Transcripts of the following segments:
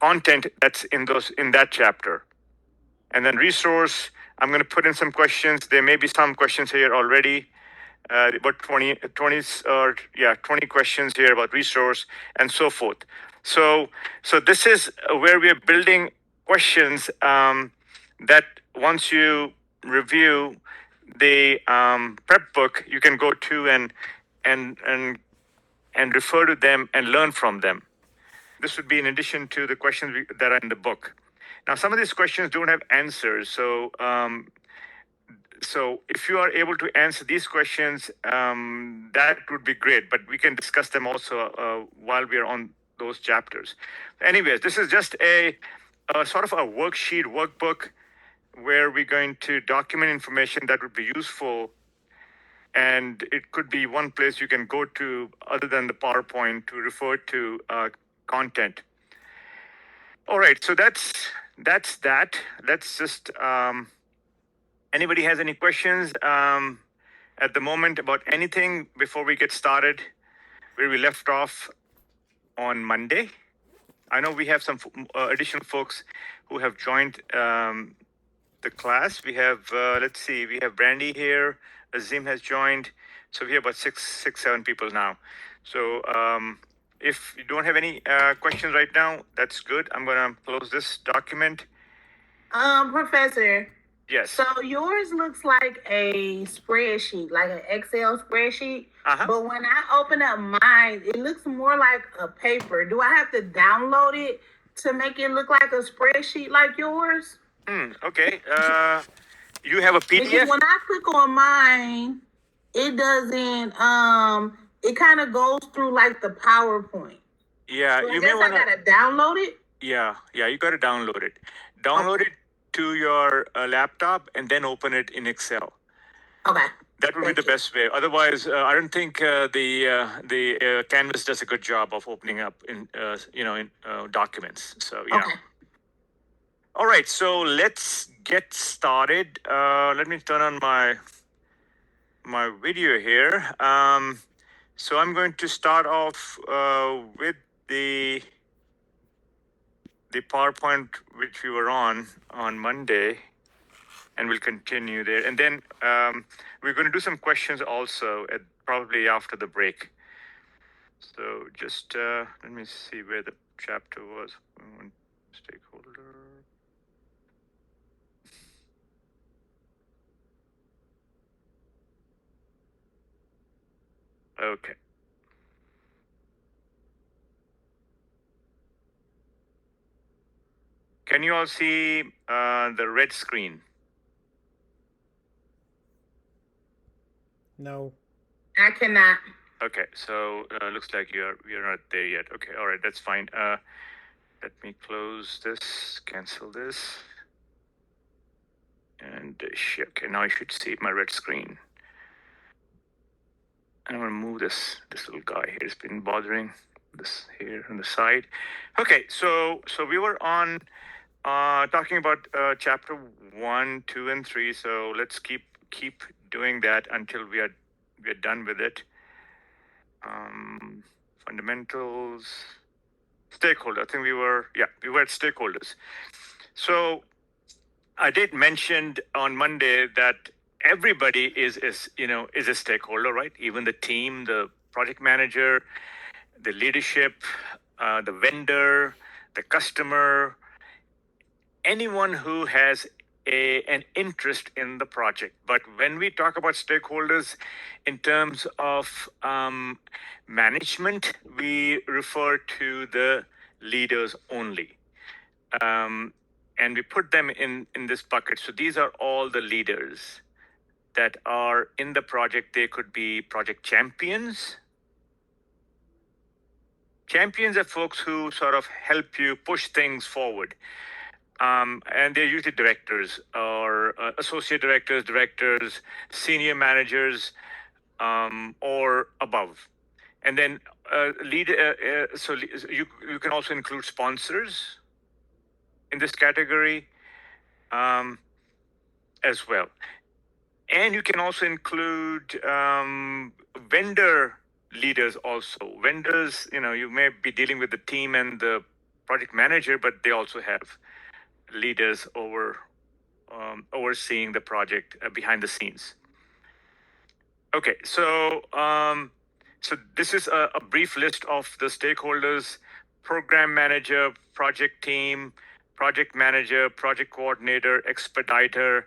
content that's in that chapter. And then resource, I'm going to put in some questions. There may be some questions here already. About 20 questions here about resource and so forth. So this is where we are building questions that once you review the prep book, you can go to and refer to them and learn from them. This would be in addition to the questions that are in the book. Now, some of these questions don't have answers, so if you are able to answer these questions, that would be great. But we can discuss them also while we are on those chapters. Anyways, this is just a sort of a worksheet, workbook, where we're going to document information that would be useful. And it could be one place you can go to other than the PowerPoint to refer to content. All right, so that's that. Let's just, anybody has any questions at the moment about anything before we get started, where we left off on Monday? I know we have some additional folks who have joined the class. We have, let's see, we have Brandy here. Azim has joined. So we have about six, 7 people now. So if you don't have any questions right now, that's good. I'm going to close this document. Professor. Yes. So yours looks like a spreadsheet, like an Excel spreadsheet. But when I open up mine, it looks more like a paper. Do I have to download it to make it look like a spreadsheet like yours? Okay. You have a PDF? Because when I click on mine, it doesn't, it kind of goes through like the PowerPoint. Yeah, so you may want to. I gotta download it? Yeah, you got to download it. Download it to your laptop and then open it in Excel. Okay. That would be the best way. Otherwise, I don't think the Canvas does a good job of opening up in documents. So yeah. Okay. All right, so let's get started. Let me turn on my video here. So I'm going to start off with the PowerPoint which we were on Monday, and we'll continue there. And then we're going to do some questions also probably after the break. So just let me see where the chapter was. Stakeholder. Okay. Can you all see the red screen? No. I cannot. Okay, so looks like you're not there yet. Okay, all right, that's fine. Let me close this, cancel this, and okay, now I should see my red screen. I'm gonna move this little guy here. It's been bothering this here on the side. Okay, so we were on talking about chapter 1, 2, and 3. So let's keep doing that until we are done with it. Fundamentals, stakeholder. I think we were at stakeholders. So I did mention on Monday that everybody is a stakeholder, right? Even the team, the project manager, the leadership, the vendor, the customer, anyone who has an interest in the project. But when we talk about stakeholders in terms of management, we refer to the leaders only. And we put them in this bucket. So these are all the leaders that are in the project. They could be project champions. Champions are folks who sort of help you push things forward. And they're usually directors or associate directors, senior managers, or above. And then so you can also include sponsors in this category as well. And you can also include vendor leaders also. Vendors, you may be dealing with the team and the project manager, but they also have leaders overseeing the project behind the scenes. Okay, so this is a brief list of the stakeholders: program manager, project team, project manager, project coordinator, expediter,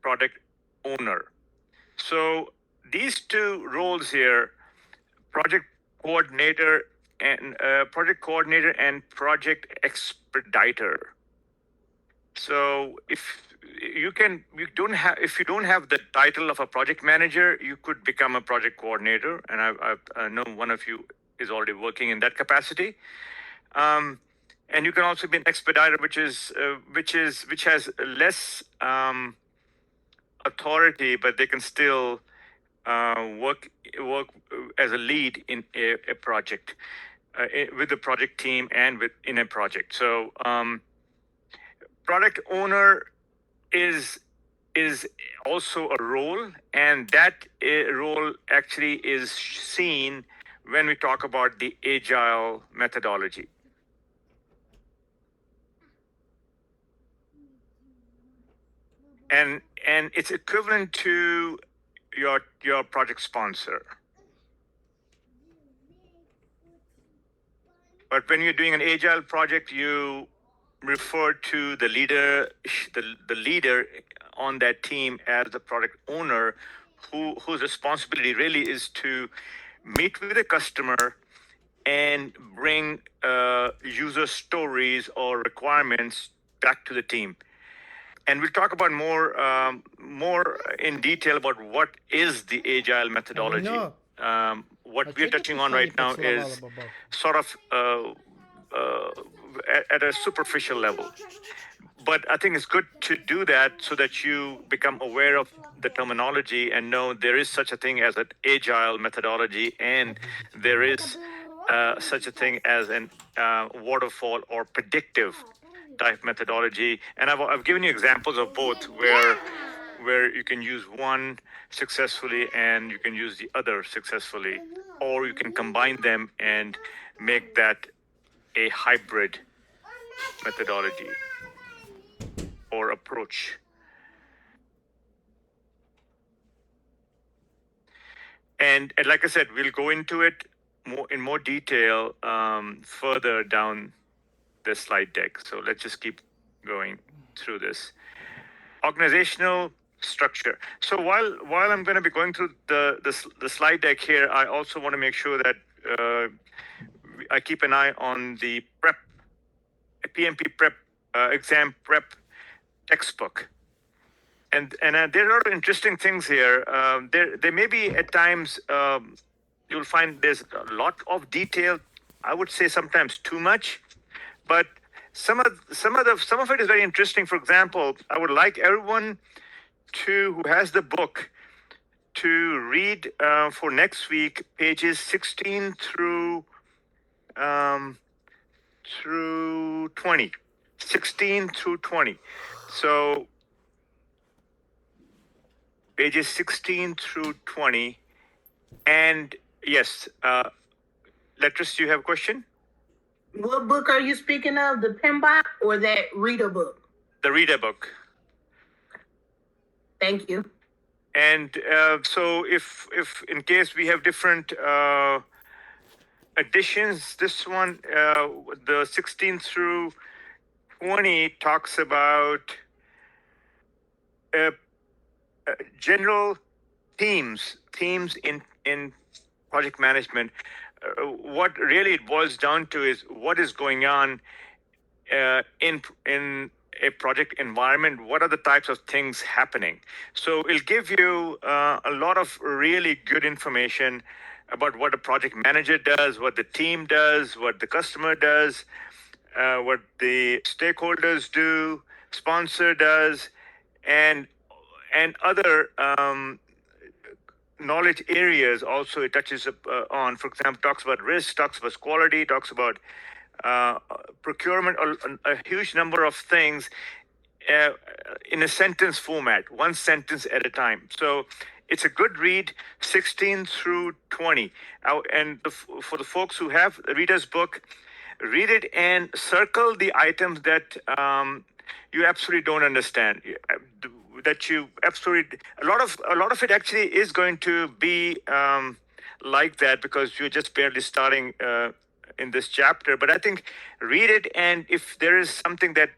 product owner. So these two roles here, project coordinator and project expediter. So if you don't have the title of a project manager, you could become a project coordinator, and I know one of you is already working in that capacity. And you can also be an expediter, which has less authority, but they can still work as a lead in a project with the project team and in a project. So product owner is also a role, and that role actually is seen when we talk about the agile methodology. And it's equivalent to your project sponsor. But when you're doing an agile project, you refer to the leader on that team as the product owner, whose responsibility really is to meet with the customer and bring user stories or requirements back to the team. And we'll talk about more in detail about what is the agile methodology. What we're touching on right now is sort of at a superficial level. But I think it's good to do that so that you become aware of the terminology and know there is such a thing as an agile methodology, and there is such a thing as an waterfall or predictive type methodology. And I've given you examples of both where you can use one successfully and you can use the other successfully, or you can combine them and make that a hybrid methodology or approach. And like I said, we'll go into it in more detail further down the slide deck. So let's just keep going through this. Organizational structure. So while I'm going to be going through the slide deck here, I also want to make sure that I keep an eye on the PMP prep exam prep textbook. And there are a lot of interesting things here. There may be at times you'll find there's a lot of detail. I would say sometimes too much, but some of it is very interesting. For example, I would like everyone who has the book to read for next week pages 16 through 20. 16 through 20. So pages 16 through 20. And yes, Letras, do you have a question? What book are you speaking of? The PMP or that reader book? The reader book. Thank you. And so if in case we have different editions, this one, the 16 through 20 talks about general themes in project management. What really it boils down to is what is going on in a project environment. What are the types of things happening? So it'll give you a lot of really good information about what a project manager does, what the team does, what the customer does, what the stakeholders do, sponsor does, and other knowledge areas also it touches on. For example, talks about risk, talks about quality, talks about procurement, a huge number of things in a sentence format, one sentence at a time. So it's a good read, 16 through 20. And for the folks who have the reader's book, read it and circle the items that you absolutely don't understand. That you absolutely a lot of it actually is going to be like that because you're just barely starting in this chapter. But I think read it, and if there is something that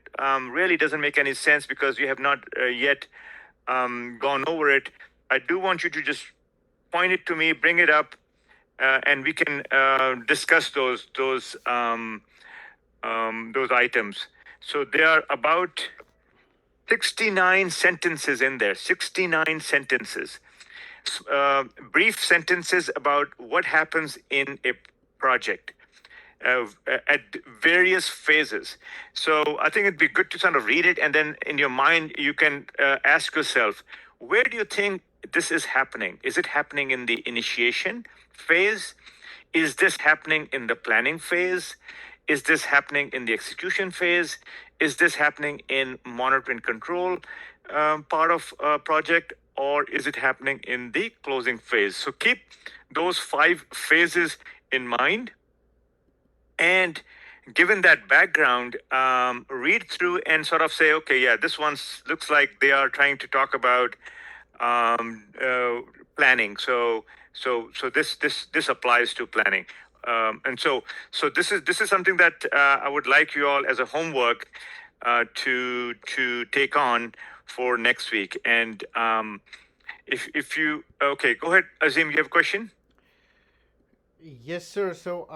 really doesn't make any sense because you have not yet gone over it, I do want you to just point it to me, bring it up, and we can discuss those items. So there are about 69 sentences in there. 69 sentences. Brief sentences about what happens in a project at various phases. So I think it'd be good to sort of read it, and then in your mind you can ask yourself, where do you think this is happening? Is it happening in the initiation phase? Is this happening in the planning phase? Is this happening in the execution phase? Is this happening in monitor and control part of a project? Or is it happening in the closing phase? So keep those 5 phases in mind. And given that background, read through and sort of say, okay, yeah, this one looks like they are trying to talk about planning. So this applies to planning. And so this is something that I would like you all as a homework to take on for next week. And if you okay, go ahead, Azim. You have a question? Yes, sir. So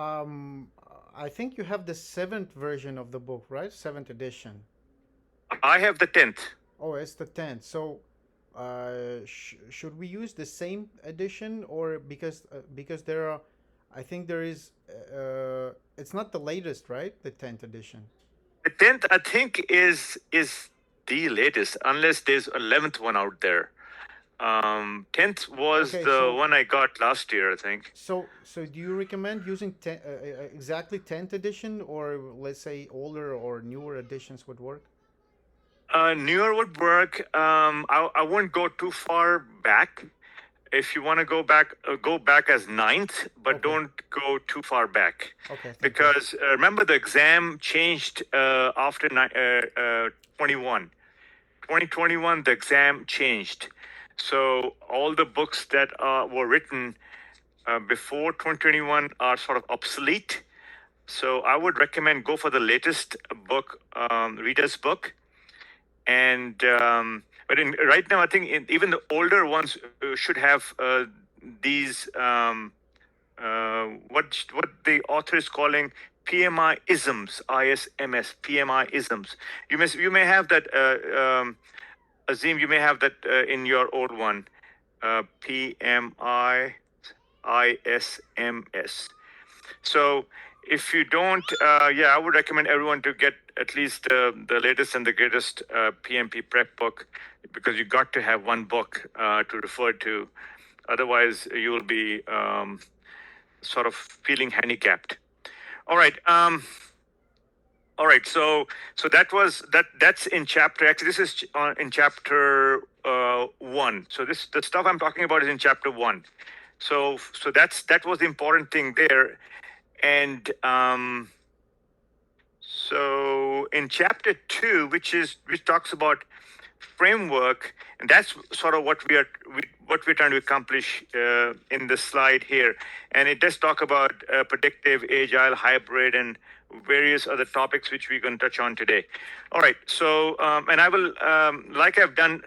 I think you have the 7th version of the book, right? 7th edition. I have the 10th. Oh, it's the 10th. So should we use the same edition, or because there are, I think there is, it's not the latest, right? The 10th edition. The 10th, I think, is the latest, unless there's 11th one out there. 10th was the one I got last year, I think. So do you recommend using exactly 10th edition, or let's say older or newer editions would work? Newer would work. I wouldn't go too far back. If you want to go back as 9th, but Okay. don't go too far back. Okay. Because remember, the exam changed after 21. 2021, the exam changed. So all the books that were written before 2021 are sort of obsolete. So I would recommend go for the latest book, reader's book. And but right now, I think even the older ones should have these what the author is calling PMI isms, ISMS, PMI isms. You may have that, Azim. You may have that in your old one, PMI ISMS. So if you don't, I would recommend everyone to get at least the latest and the greatest PMP prep book, because you got to have one book to refer to. Otherwise, you will be sort of feeling handicapped. All right. All right. So that's in chapter. Actually, this is in chapter 1. So the stuff I'm talking about is in chapter 1. So that was the important thing there. And so in chapter 2, which talks about framework, and that's sort of what we're trying to accomplish in the slide here. And it does talk about predictive, agile, hybrid, and various other topics which we're going to touch on today. All right. So and I will, like I've done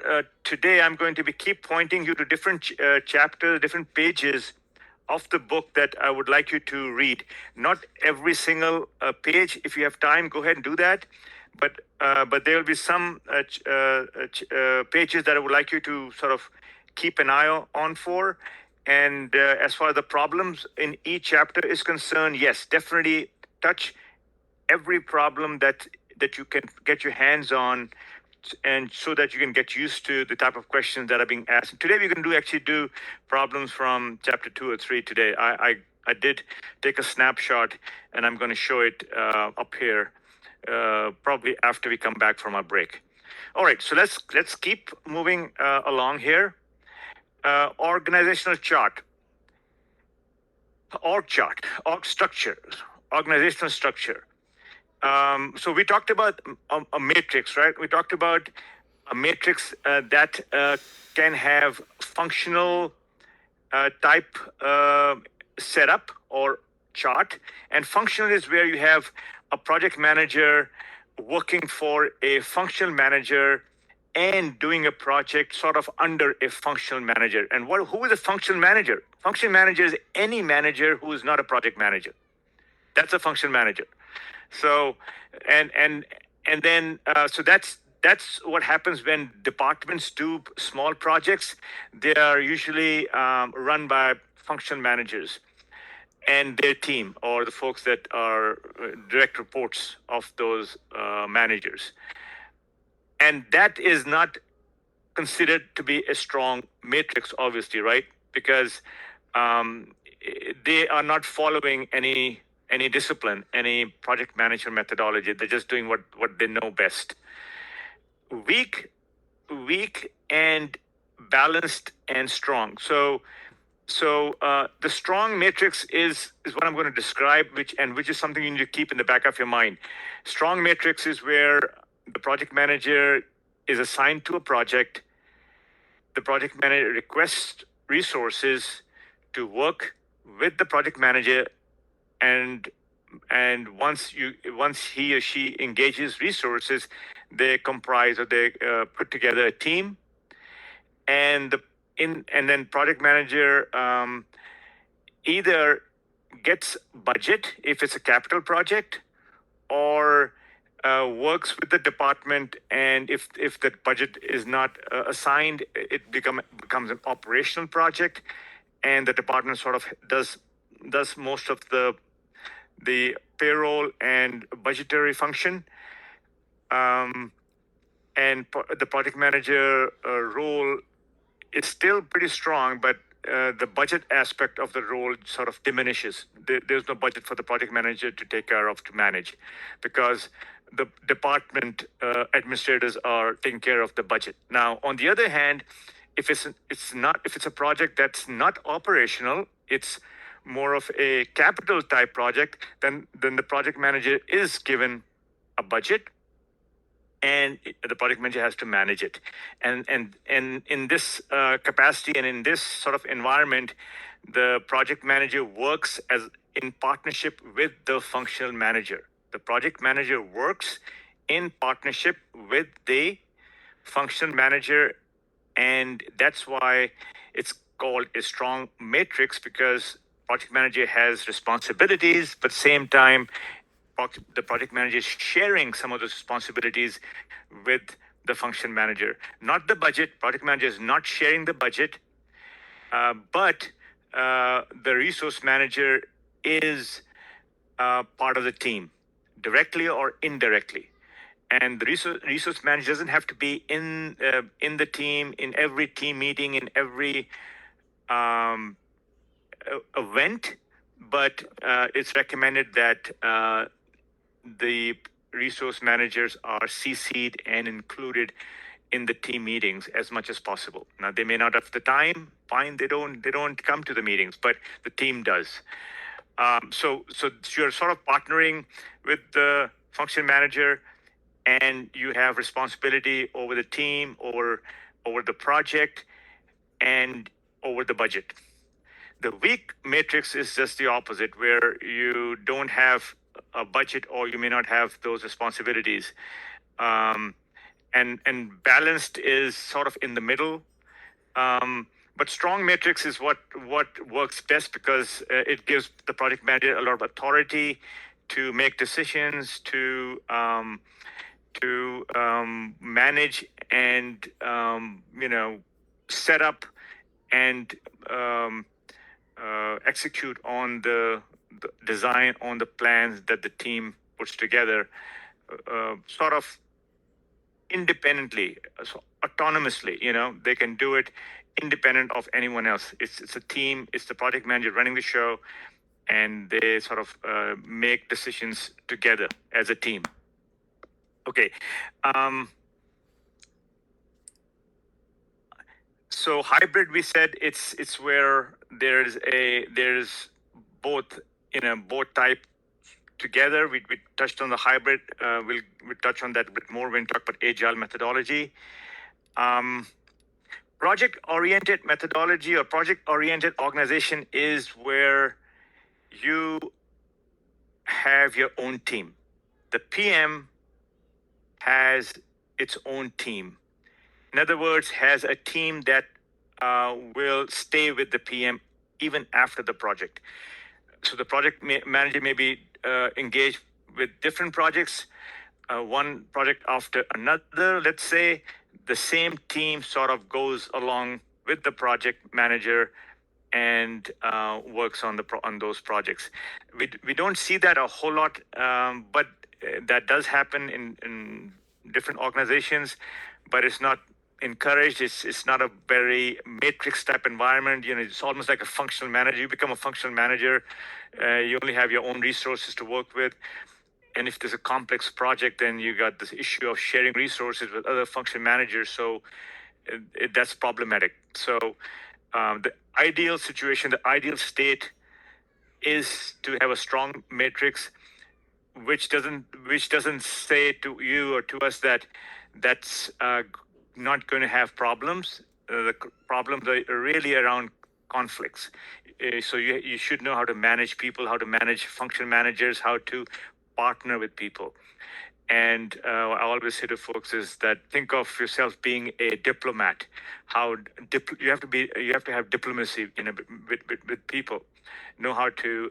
today, I'm going to keep pointing you to different chapters, different pages of the book that I would like you to read. Not every single page. If you have time, go ahead and do that. But there will be some pages that I would like you to sort of keep an eye on for. And as far as the problems in each chapter is concerned, yes, definitely touch every problem that you can get your hands on, and so that you can get used to the type of questions that are being asked. Today we're going to actually do problems from chapter 2 or 3 today. I did take a snapshot, and I'm going to show it up here probably after we come back from our break. All right, so let's keep moving along here. Organizational chart, org structure, organizational structure. So we talked about a matrix, right? We talked about a matrix that can have functional type setup or chart. And functional is where you have a project manager working for a functional manager and doing a project sort of under a functional manager. And who is a functional manager? Functional manager is any manager who is not a project manager. That's a functional manager. So, and then so that's what happens when departments do small projects. They are usually run by functional managers and their team, or the folks that are direct reports of those managers. And that is not considered to be a strong matrix, obviously, right? Because they are not following any discipline, any project management methodology. They're just doing what they know best. Weak and balanced and strong. So the strong matrix is what I'm going to describe, which is something you need to keep in the back of your mind. Strong matrix is where the project manager is assigned to a project. The project manager requests resources to work with the project manager, and once he or she engages resources, they comprise or they put together a team, and then project manager either gets budget if it's a capital project, or works with the department, and if the budget is not assigned, it becomes an operational project, and the department sort of does most of the payroll and budgetary function. And the project manager role is still pretty strong, but the budget aspect of the role sort of diminishes. There's no budget for the project manager to take care of, to manage, because the department administrators are taking care of the budget. Now, on the other hand, if it's a project that's not operational, it's more of a capital type project, then the project manager is given a budget, and the project manager has to manage it. And in this capacity and in this sort of environment, the project manager works as in partnership with the functional manager. The project manager works in partnership with the functional manager, and that's why it's called a strong matrix, because project manager has responsibilities, but same time the project manager is sharing some of those responsibilities with the function manager. Not the budget. Project manager is not sharing the budget, but the resource manager is part of the team, directly or indirectly. And the resource manager doesn't have to be in the team, in every team meeting, in every event, but it's recommended that the resource managers are CC'd and included in the team meetings as much as possible. Now, they may not have the time. Fine, they don't come to the meetings, but the team does. So you're sort of partnering with the function manager, and you have responsibility over the team, over the project, and over the budget. The weak matrix is just the opposite, where you don't have a budget, or you may not have those responsibilities. And balanced is sort of in the middle. But strong matrix is what works best, because it gives the project manager a lot of authority to make decisions, to manage and set up and execute on the design, on the plans that the team puts together, sort of independently, so autonomously. They can do it independent of anyone else. It's a team. It's the project manager running the show, and they sort of make decisions together as a team. Okay. So hybrid, we said it's where there's both both type together. We touched on the hybrid. We'll touch on that a bit more when we talk about agile methodology. Project-oriented methodology or project-oriented organization is where you have your own team. The PM has its own team. In other words, has a team that will stay with the PM even after the project. So the project manager may be engaged with different projects, one project after another. Let's say the same team sort of goes along with the project manager and works on those projects. We don't see that a whole lot, but that does happen in different organizations, but it's not encouraged. It's not a very matrix type environment. It's almost like a functional manager. You become a functional manager. You only have your own resources to work with. And if there's a complex project, then you got this issue of sharing resources with other function managers. So that's problematic. So the ideal situation, the ideal state is to have a strong matrix, which doesn't say to you or to us that that's not going to have problems. The problems are really around conflicts. So you should know how to manage people, how to manage function managers, how to partner with people. And I always say to folks is that think of yourself being a diplomat. You have to have diplomacy with people. Know how to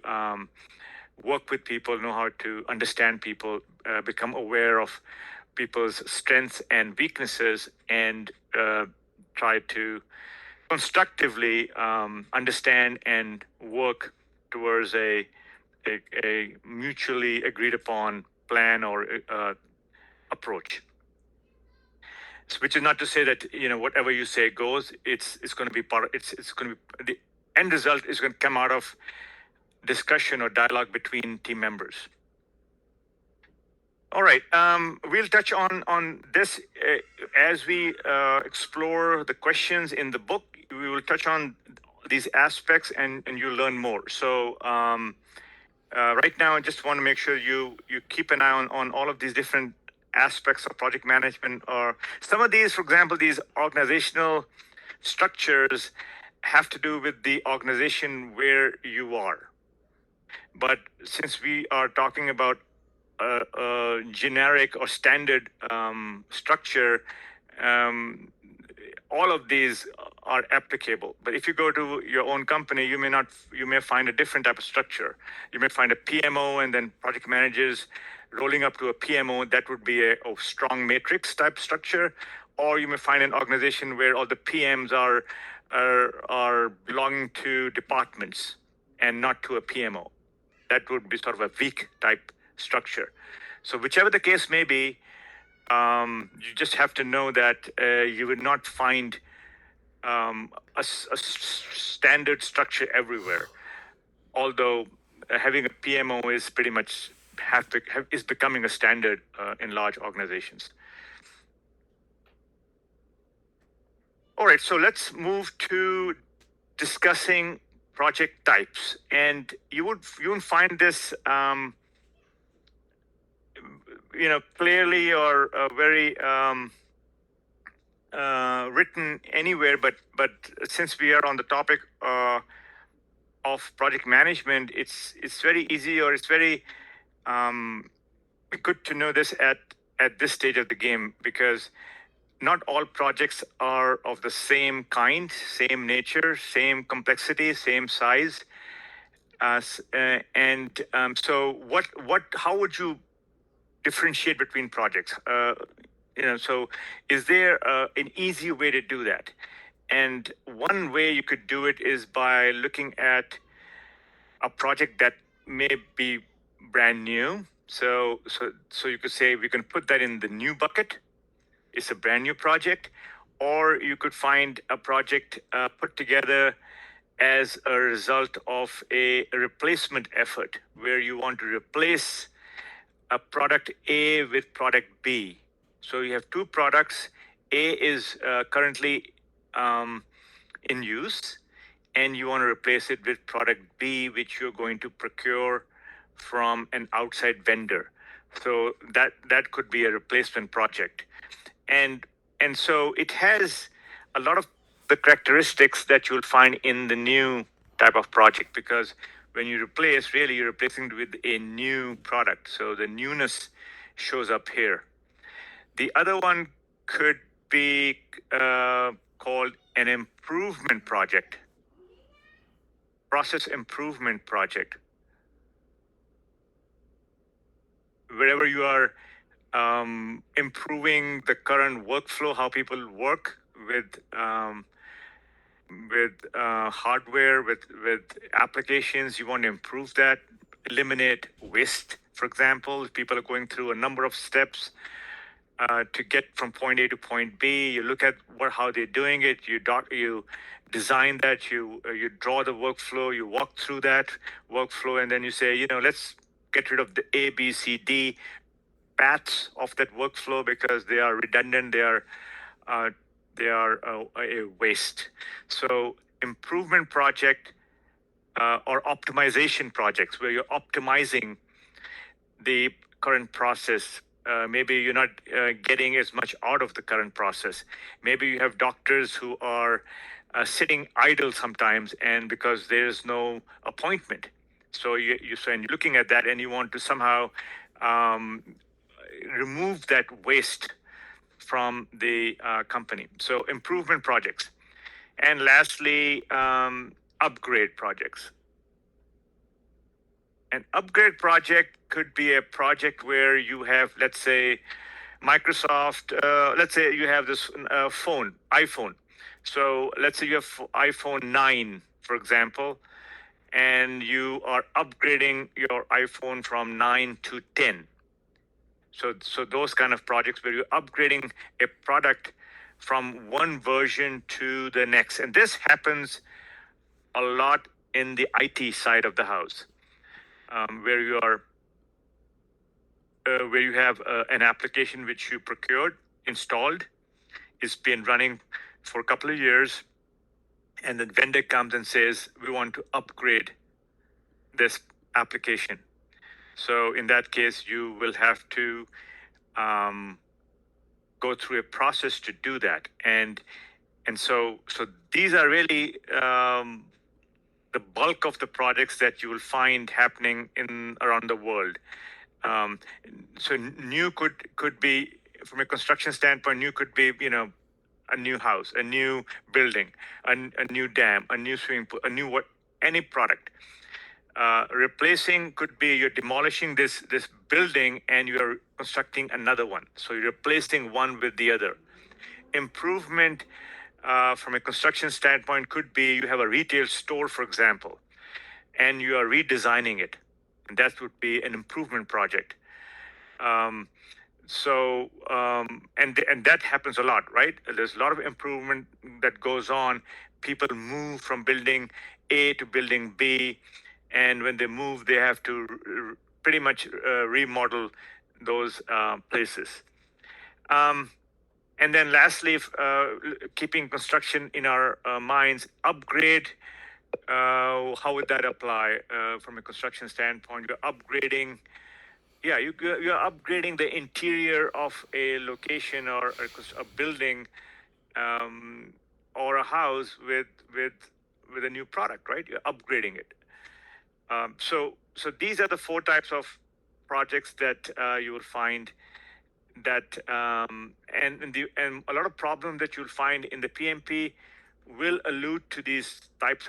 work with people. Know how to understand people. Become aware of people's strengths and weaknesses, and try to constructively understand and work towards a mutually agreed upon plan or approach. So, which is not to say that whatever you say goes. It's going to be it's going to be the end result is going to come out of discussion or dialogue between team members. All right, we'll touch on this as we explore the questions in the book. We will touch on these aspects, and you'll learn more. So right now, I just want to make sure you keep an eye on all of these different aspects of project management. Or some of these, for example, these organizational structures have to do with the organization where you are. But since we are talking about a generic or standard structure, all of these are applicable. But if you go to your own company, you may find a different type of structure. You may find a PMO and then project managers rolling up to a PMO. That would be a strong matrix type structure. Or you may find an organization where all the PMs are belonging to departments and not to a PMO. That would be sort of a weak type structure. So whichever the case may be, you just have to know that you would not find a standard structure everywhere. Although having a PMO is pretty much is becoming a standard in large organizations. All right, so let's move to discussing project types, and you won't find this clearly or very written anywhere, but since we are on the topic of project management, it's very easy, or it's very good to know this at this stage of the game, because not all projects are of the same kind, same nature, same complexity, same size. So how would you differentiate between projects? So is there an easy way to do that? And one way you could do it is by looking at a project that may be brand new. So you could say we can put that in the new bucket. It's a brand new project. Or you could find a project put together as a result of a replacement effort, where you want to replace a product A with product B. So you have two products. A is currently in use, and you want to replace it with product B, which you're going to procure from an outside vendor. So that could be a replacement project. And so it has a lot of the characteristics that you'll find in the new type of project, because when you replace, really you're replacing with a new product. So the newness shows up here. The other one could be called an improvement project, process improvement project. Wherever you are improving the current workflow, how people work with hardware, with applications, you want to improve that, eliminate waste. For example, if people are going through a number of steps to get from point A to point B, you look at how they're doing it. You design that. You draw the workflow. You walk through that workflow, and then you say, let's get rid of the A, B, C, D paths of that workflow because they are redundant. They are a waste. So improvement project or optimization projects where you're optimizing the current process. Maybe you're not getting as much out of the current process. Maybe you have doctors who are sitting idle sometimes, and because there's no appointment. So you're looking at that, and you want to somehow remove that waste from the company. So improvement projects. And lastly, upgrade projects. An upgrade project could be a project where you have, let's say, Microsoft, let's say you have this iPhone. So let's say you have iPhone 9, for example, and you are upgrading your iPhone from 9 to 10. So those kind of projects where you're upgrading a product from one version to the next. And this happens a lot in the IT side of the house, where you have an application which you procured, installed, it's been running for a couple of years, and the vendor comes and says, we want to upgrade this application. So in that case, you will have to go through a process to do that. And so these are really the bulk of the projects that you will find happening around the world. So new could be, from a construction standpoint, new could be, a new house, a new building, a new dam, a new swimming pool, any product. Replacing could be you're demolishing this building and you're constructing another one. So you're replacing one with the other. Improvement from a construction standpoint could be you have a retail store, for example, and you are redesigning it. And that would be an improvement project. And that happens a lot, right? There's a lot of improvement that goes on. People move from building A to building B, and when they move, they have to pretty much remodel those places. And then lastly, keeping construction in our minds, upgrade, how would that apply from a construction standpoint? You're upgrading, you're upgrading the interior of a location or a building or a house with a new product, right? You're upgrading it. So these are the 4 types of projects that you will find that and a lot of problems that you'll find in the PMP will allude to these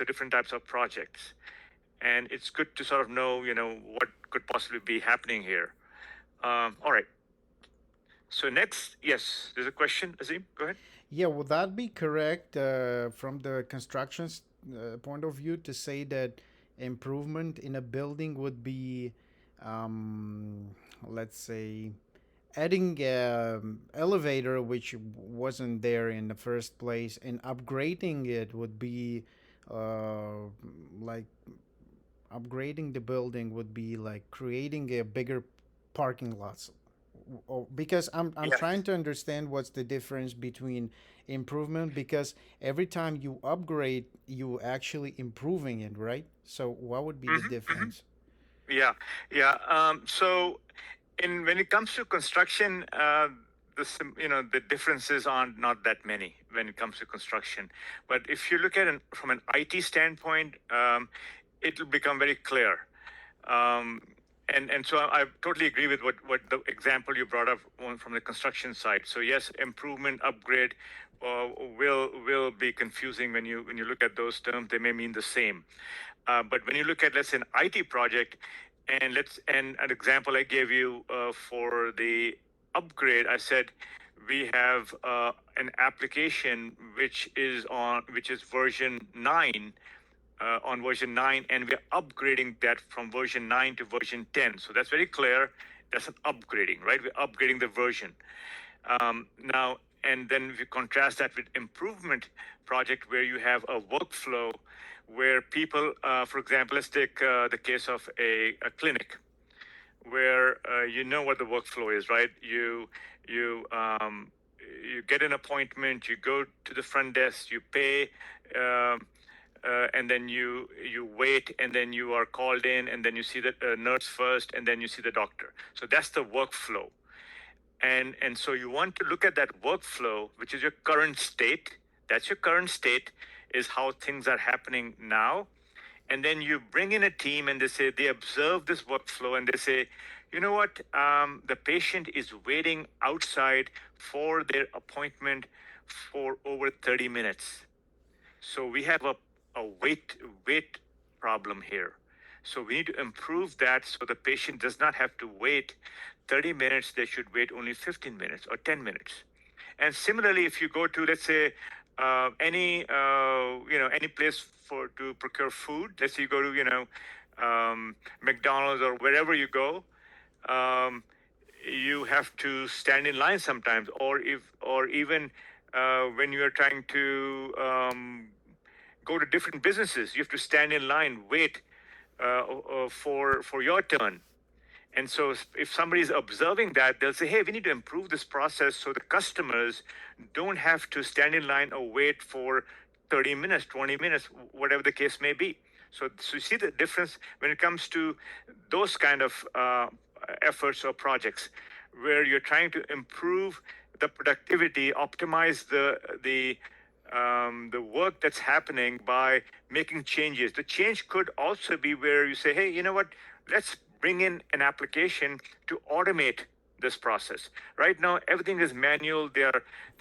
different types of projects. And it's good to sort of know, what could possibly be happening here. All right. So next, yes, there's a question, Azim, go ahead. Yeah, would that be correct from the construction point of view to say that improvement in a building would be, let's say, adding an elevator which wasn't there in the first place and upgrading it would be like upgrading the building would be like creating a bigger parking lots? Because I'm Yes. trying to understand what's the difference between improvement, because every time you upgrade you actually improving it, right? So what would be the difference? Yeah, yeah. So, when it comes to construction, the differences aren't not that many when it comes to construction. But if you look at it from an IT standpoint, it will become very clear. And so I totally agree with what the example you brought up from the construction side. So yes, improvement, upgrade will be confusing when you look at those terms. They may mean the same. But when you look at, let's say, an IT project, and an example I gave you for the upgrade, I said we have an application which is version 9, on version 9, and we're upgrading that from version 9 to version 10. So that's very clear. That's an upgrading, right? We're upgrading the version. Now, and then if you contrast that with improvement project where you have a workflow where people, for example, let's take the case of a clinic where you know what the workflow is, right? You get an appointment, you go to the front desk, you pay, and then you wait, and then you are called in, and then you see the nurse first, and then you see the doctor. So that's the workflow. And so you want to look at that workflow, which is your current state. That's your current state, is how things are happening now. And then you bring in a team and they observe this workflow and they say, you know what, the patient is waiting outside for their appointment for over 30 minutes. So we have a wait problem here. So we need to improve that so the patient does not have to wait 30 minutes. They should wait only 15 minutes or 10 minutes. And similarly, if you go to, let's say, any place to procure food, let's say you go to McDonald's or wherever you go, you have to stand in line sometimes, or even when you are trying to go to different businesses, you have to stand in line, wait for your turn. And so if somebody is observing that, they'll say, hey, we need to improve this process so the customers don't have to stand in line or wait for 30 minutes, 20 minutes, whatever the case may be. So you see the difference when it comes to those kind of efforts or projects where you're trying to improve the productivity, optimize the work that's happening by making changes. The change could also be where you say, hey, you know what, let's bring in an application to automate this process. Right now, everything is manual. They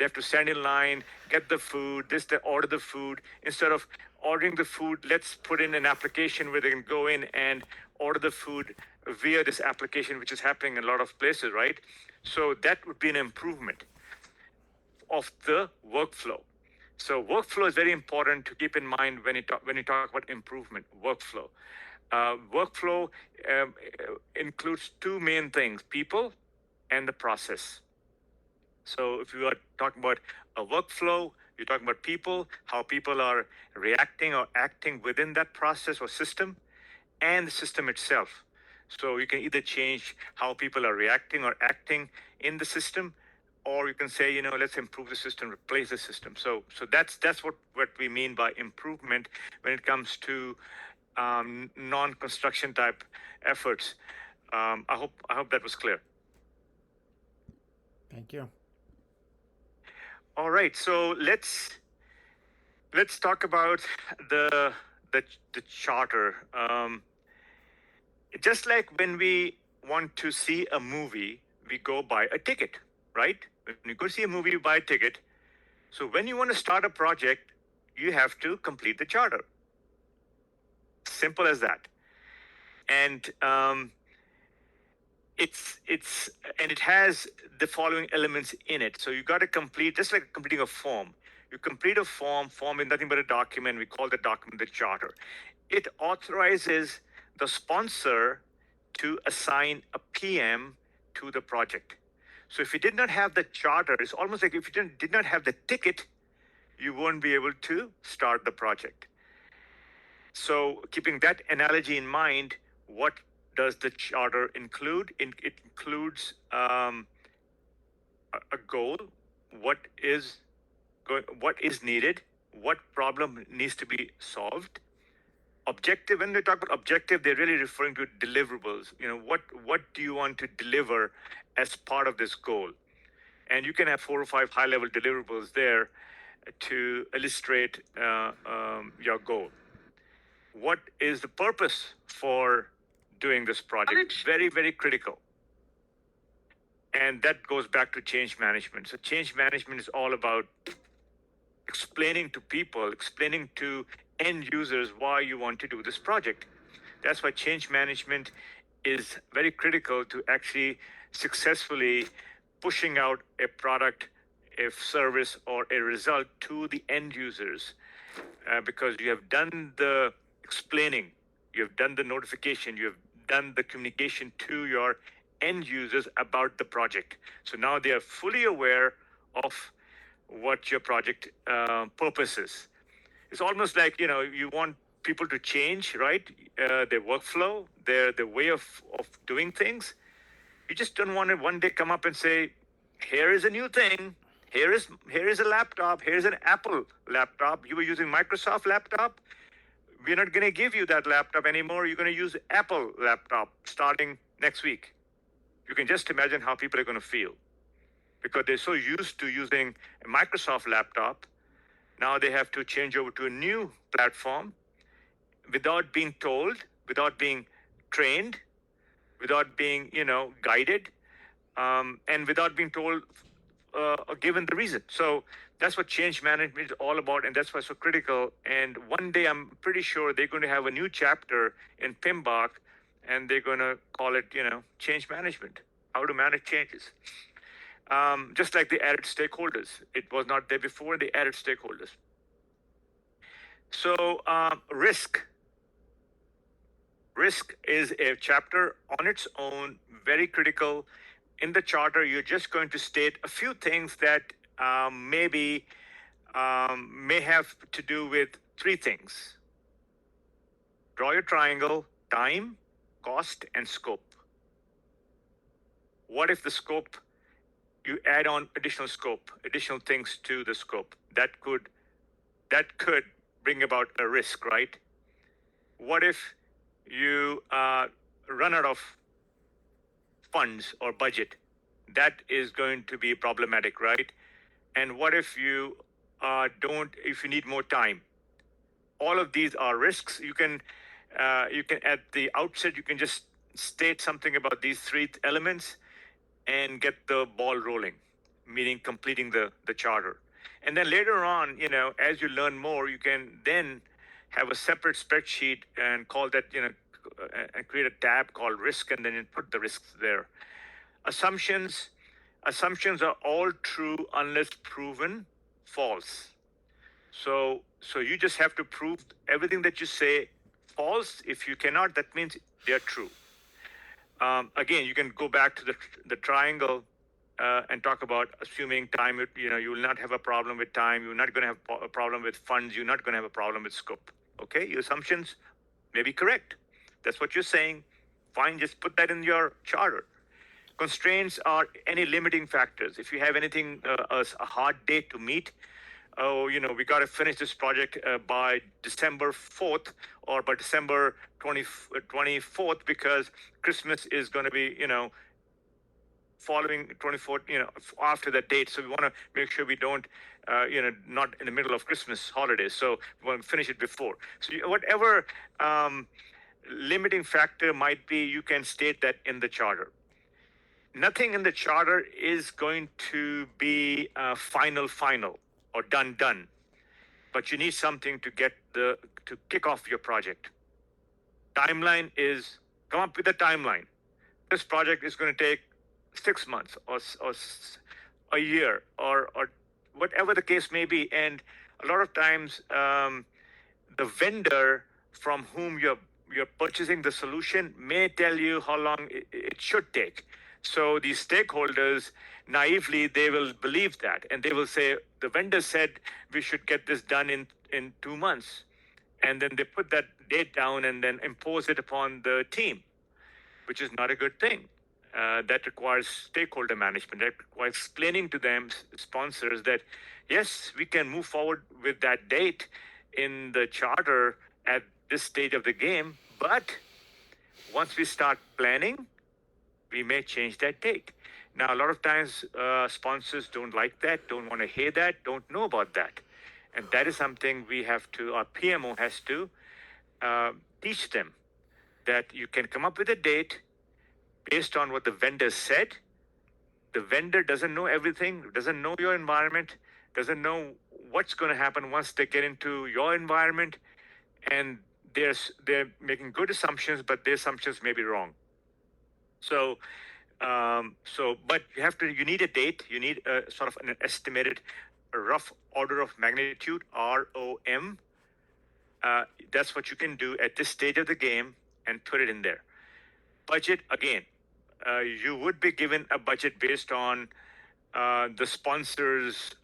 have to stand in line, get the food, they order the food. Instead of ordering the food, let's put in an application where they can go in and order the food via this application, which is happening in a lot of places, right? So that would be an improvement of the workflow. So workflow is very important to keep in mind when you talk about improvement. Workflow. Workflow includes two main things: people and the process. So if you are talking about a workflow, you're talking about people, how people are reacting or acting within that process or system, and the system itself. So you can either change how people are reacting or acting in the system, or you can say, let's improve the system, replace the system. So that's what we mean by improvement when it comes to non-construction type efforts. I hope that was clear. Thank you. All right, so let's talk about the charter. Just like when we want to see a movie, we go buy a ticket, right? When you go see a movie, you buy a ticket. So when you want to start a project, you have to complete the charter. Simple as that. And it has the following elements in it. So you got to complete, just like completing a form. You complete a form is nothing but a document. We call the document the charter. It authorizes the sponsor to assign a PM to the project. So if you did not have the charter, it's almost like if you did not have the ticket, you won't be able to start the project. So keeping that analogy in mind, what does the charter include? It includes a goal, what is needed, what problem needs to be solved, Objective, when they talk about objective, they're really referring to deliverables. What do you want to deliver as part of this goal? And you can have 4 or 5 high-level deliverables there to illustrate your goal. What is the purpose for doing this project? Very, very critical. And that goes back to change management. So change management is all about explaining to people, explaining to end users why you want to do this project. That's why change management is very critical to actually successfully pushing out a product, a service, or a result to the end users, because you have done the explaining, you have done the notification, you have done the communication to your end users about the project. So now they are fully aware of what your project purpose is. It's almost like, you want people to change, right? Their workflow, their way of doing things. You just don't want to one day come up and say, here is a new thing. Here is a laptop. Here's an Apple laptop. You were using Microsoft laptop. We're not going to give you that laptop anymore. You're going to use Apple laptop starting next week. You can just imagine how people are going to feel, because they're so used to using a Microsoft laptop. Now they have to change over to a new platform without being told, without being trained, without being, guided, and without being told or given the reason. So that's what change management is all about, and that's why it's so critical. And one day I'm pretty sure they're going to have a new chapter in PMBOK, and they're going to call it, change management, how to manage changes. Just like they added stakeholders. It was not there before, they added stakeholders. So risk. Risk is a chapter on its own, very critical. In the charter, you're just going to state a few things that may have to do with 3 things. Draw your triangle: time, cost, and scope. What if the scope, you add on additional scope, additional things to the scope? That could bring about a risk, right? What if you run out of funds or budget? That is going to be problematic, right? And what if you if you need more time? All of these are risks. You can at the outset, you can just state something about these 3 elements and get the ball rolling, meaning completing the charter. And then later on, as you learn more, you can then have a separate spreadsheet and call that, and create a tab called risk, and then you put the risks there. Assumptions are all true unless proven false. So you just have to prove everything that you say false. If you cannot, that means they're true. Again, you can go back to the triangle and talk about assuming time. You will not have a problem with time. You're not going to have a problem with funds. You're not going to have a problem with scope. Okay, your assumptions may be correct. That's what you're saying. Fine, just put that in your charter. Constraints are any limiting factors. If you have anything, a hard date to meet, we got to finish this project by December 4th or by December 24th, because Christmas is going to be, following 24th, after that date. So we want to make sure we don't, not in the middle of Christmas holidays. So we want to finish it before. So whatever limiting factor might be, you can state that in the charter. Nothing in the charter is going to be final or done, but you need something to to kick off your project. Timeline is, come up with a timeline. This project is going to take 6 months or a year or whatever the case may be. And a lot of times the vendor from whom you're purchasing the solution may tell you how long it should take. So these stakeholders, naively, they will believe that, and they will say, the vendor said we should get this done in 2 months. And then they put that date down and then impose it upon the team, which is not a good thing. That requires stakeholder management. That requires explaining to them, sponsors, that yes, we can move forward with that date in the charter at this stage of the game, but once we start planning, we may change that date. Now, a lot of times sponsors don't like that, don't want to hear that, don't know about that. And that is something we have to, our PMO has to teach them, that you can come up with a date based on what the vendor said. The vendor doesn't know everything, doesn't know your environment, doesn't know what's going to happen once they get into your environment. And they're making good assumptions, but their assumptions may be wrong. So, but you need a date. You need a sort of an estimated, a rough order of magnitude, ROM. That's what you can do at this stage of the game and put it in there. Budget, again, you would be given a budget based on the sponsor's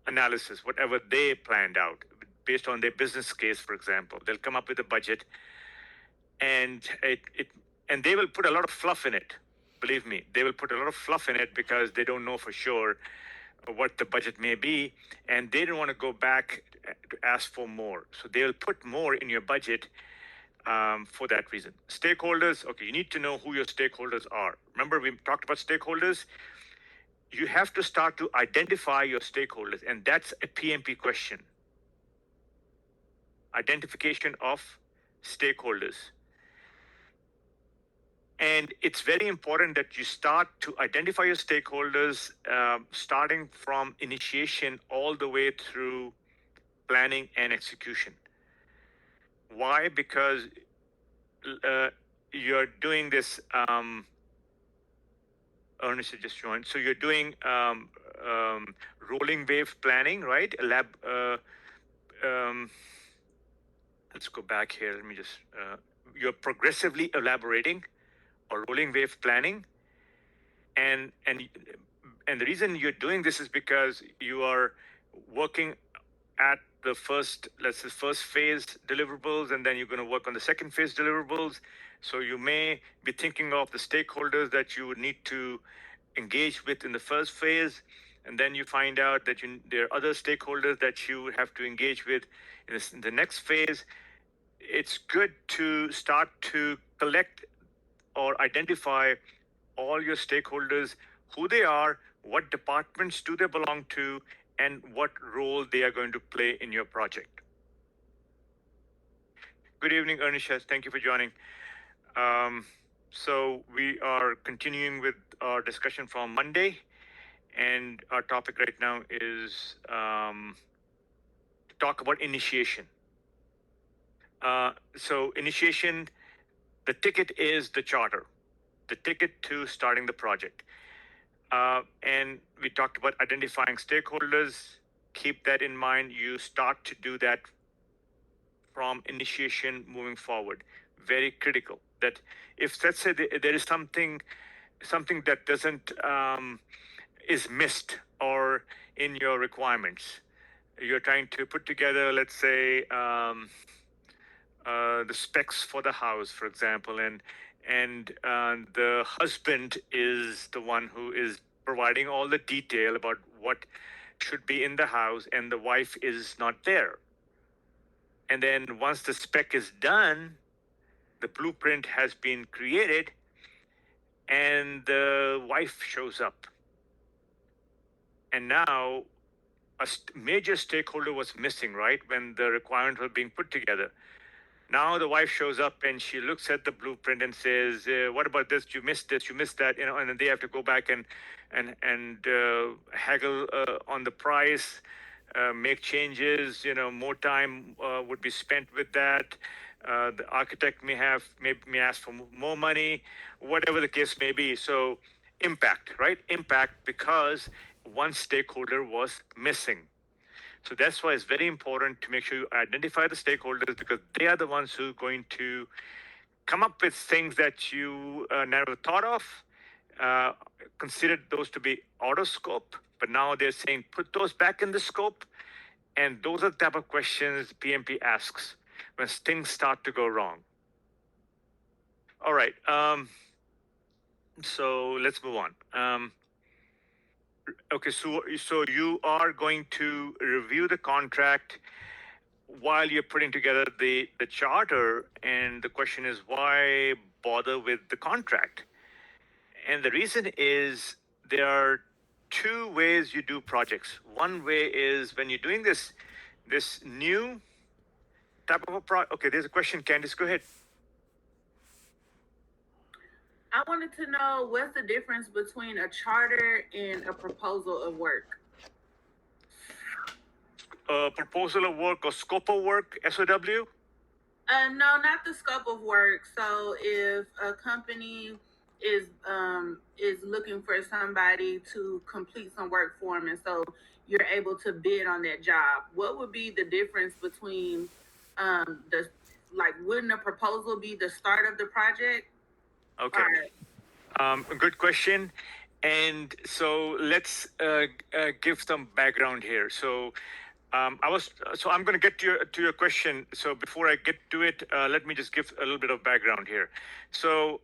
analysis, whatever they planned out, based on their business case, for example. They'll come up with a budget, and and they will put a lot of fluff in it. Believe me, they will put a lot of fluff in it because they don't know for sure what the budget may be, and they don't want to go back to ask for more. So they'll put more in your budget for that reason. Stakeholders, okay, you need to know who your stakeholders are. Remember, we talked about stakeholders. You have to start to identify your stakeholders, and that's a PMP question. Identification of stakeholders. And it's very important that you start to identify your stakeholders, starting from initiation all the way through planning and execution. Why? Because you're doing this, Ernest had just joined. So you're doing rolling wave planning, right? Let's go back here. Let me just, you're progressively elaborating or rolling wave planning. And the reason you're doing this is because you are working at the first phase deliverables, and then you're going to work on the second phase deliverables. So you may be thinking of the stakeholders that you would need to engage with in the first phase, and then you find out that there are other stakeholders that you have to engage with in the next phase. It's good to start to collect or identify all your stakeholders, who they are, what departments do they belong to, and what role they are going to play in your project. Good evening, Ernisha. Thank you for joining. So we are continuing with our discussion from Monday, and our topic right now is to talk about initiation. So initiation, the ticket is the charter, the ticket to starting the project. And we talked about identifying stakeholders. Keep that in mind. You start to do that from initiation moving forward. Very critical that if, let's say, there is something that doesn't is missed or in your requirements, you're trying to put together, let's say, the specs for the house, for example, and the husband is the one who is providing all the detail about what should be in the house, and the wife is not there. And then once the spec is done, the blueprint has been created, and the wife shows up. And now a major stakeholder was missing, right, when the requirements were being put together. Now the wife shows up and she looks at the blueprint and says, "What about this? You missed this. You missed that." And then they have to go back and haggle on the price, make changes. More time would be spent with that. The architect may ask for more money, whatever the case may be. So impact, right? Impact because one stakeholder was missing. So that's why it's very important to make sure you identify the stakeholders, because they are the ones who are going to come up with things that you never thought of, considered those to be out of scope, but now they're saying put those back in the scope. And those are the type of questions PMP asks when things start to go wrong. All right, so let's move on. Okay, so you are going to review the contract. while you're putting together the charter, and the question is, why bother with the contract? And the reason is there are two ways you do projects. One way is when you're doing this new type of a project. Okay, there's a question, Candice, go ahead. I wanted to know what's the difference between a charter and a proposal of work? Proposal of work or scope of work, SOW? No, not the scope of work. So if a company is looking for somebody to complete some work for them, and so you're able to bid on that job, what would be the difference between wouldn't a proposal be the start of the project? Okay. Good question. And so let's give some background here. So I'm going to get to your question. So before I get to it, let me just give a little bit of background here. So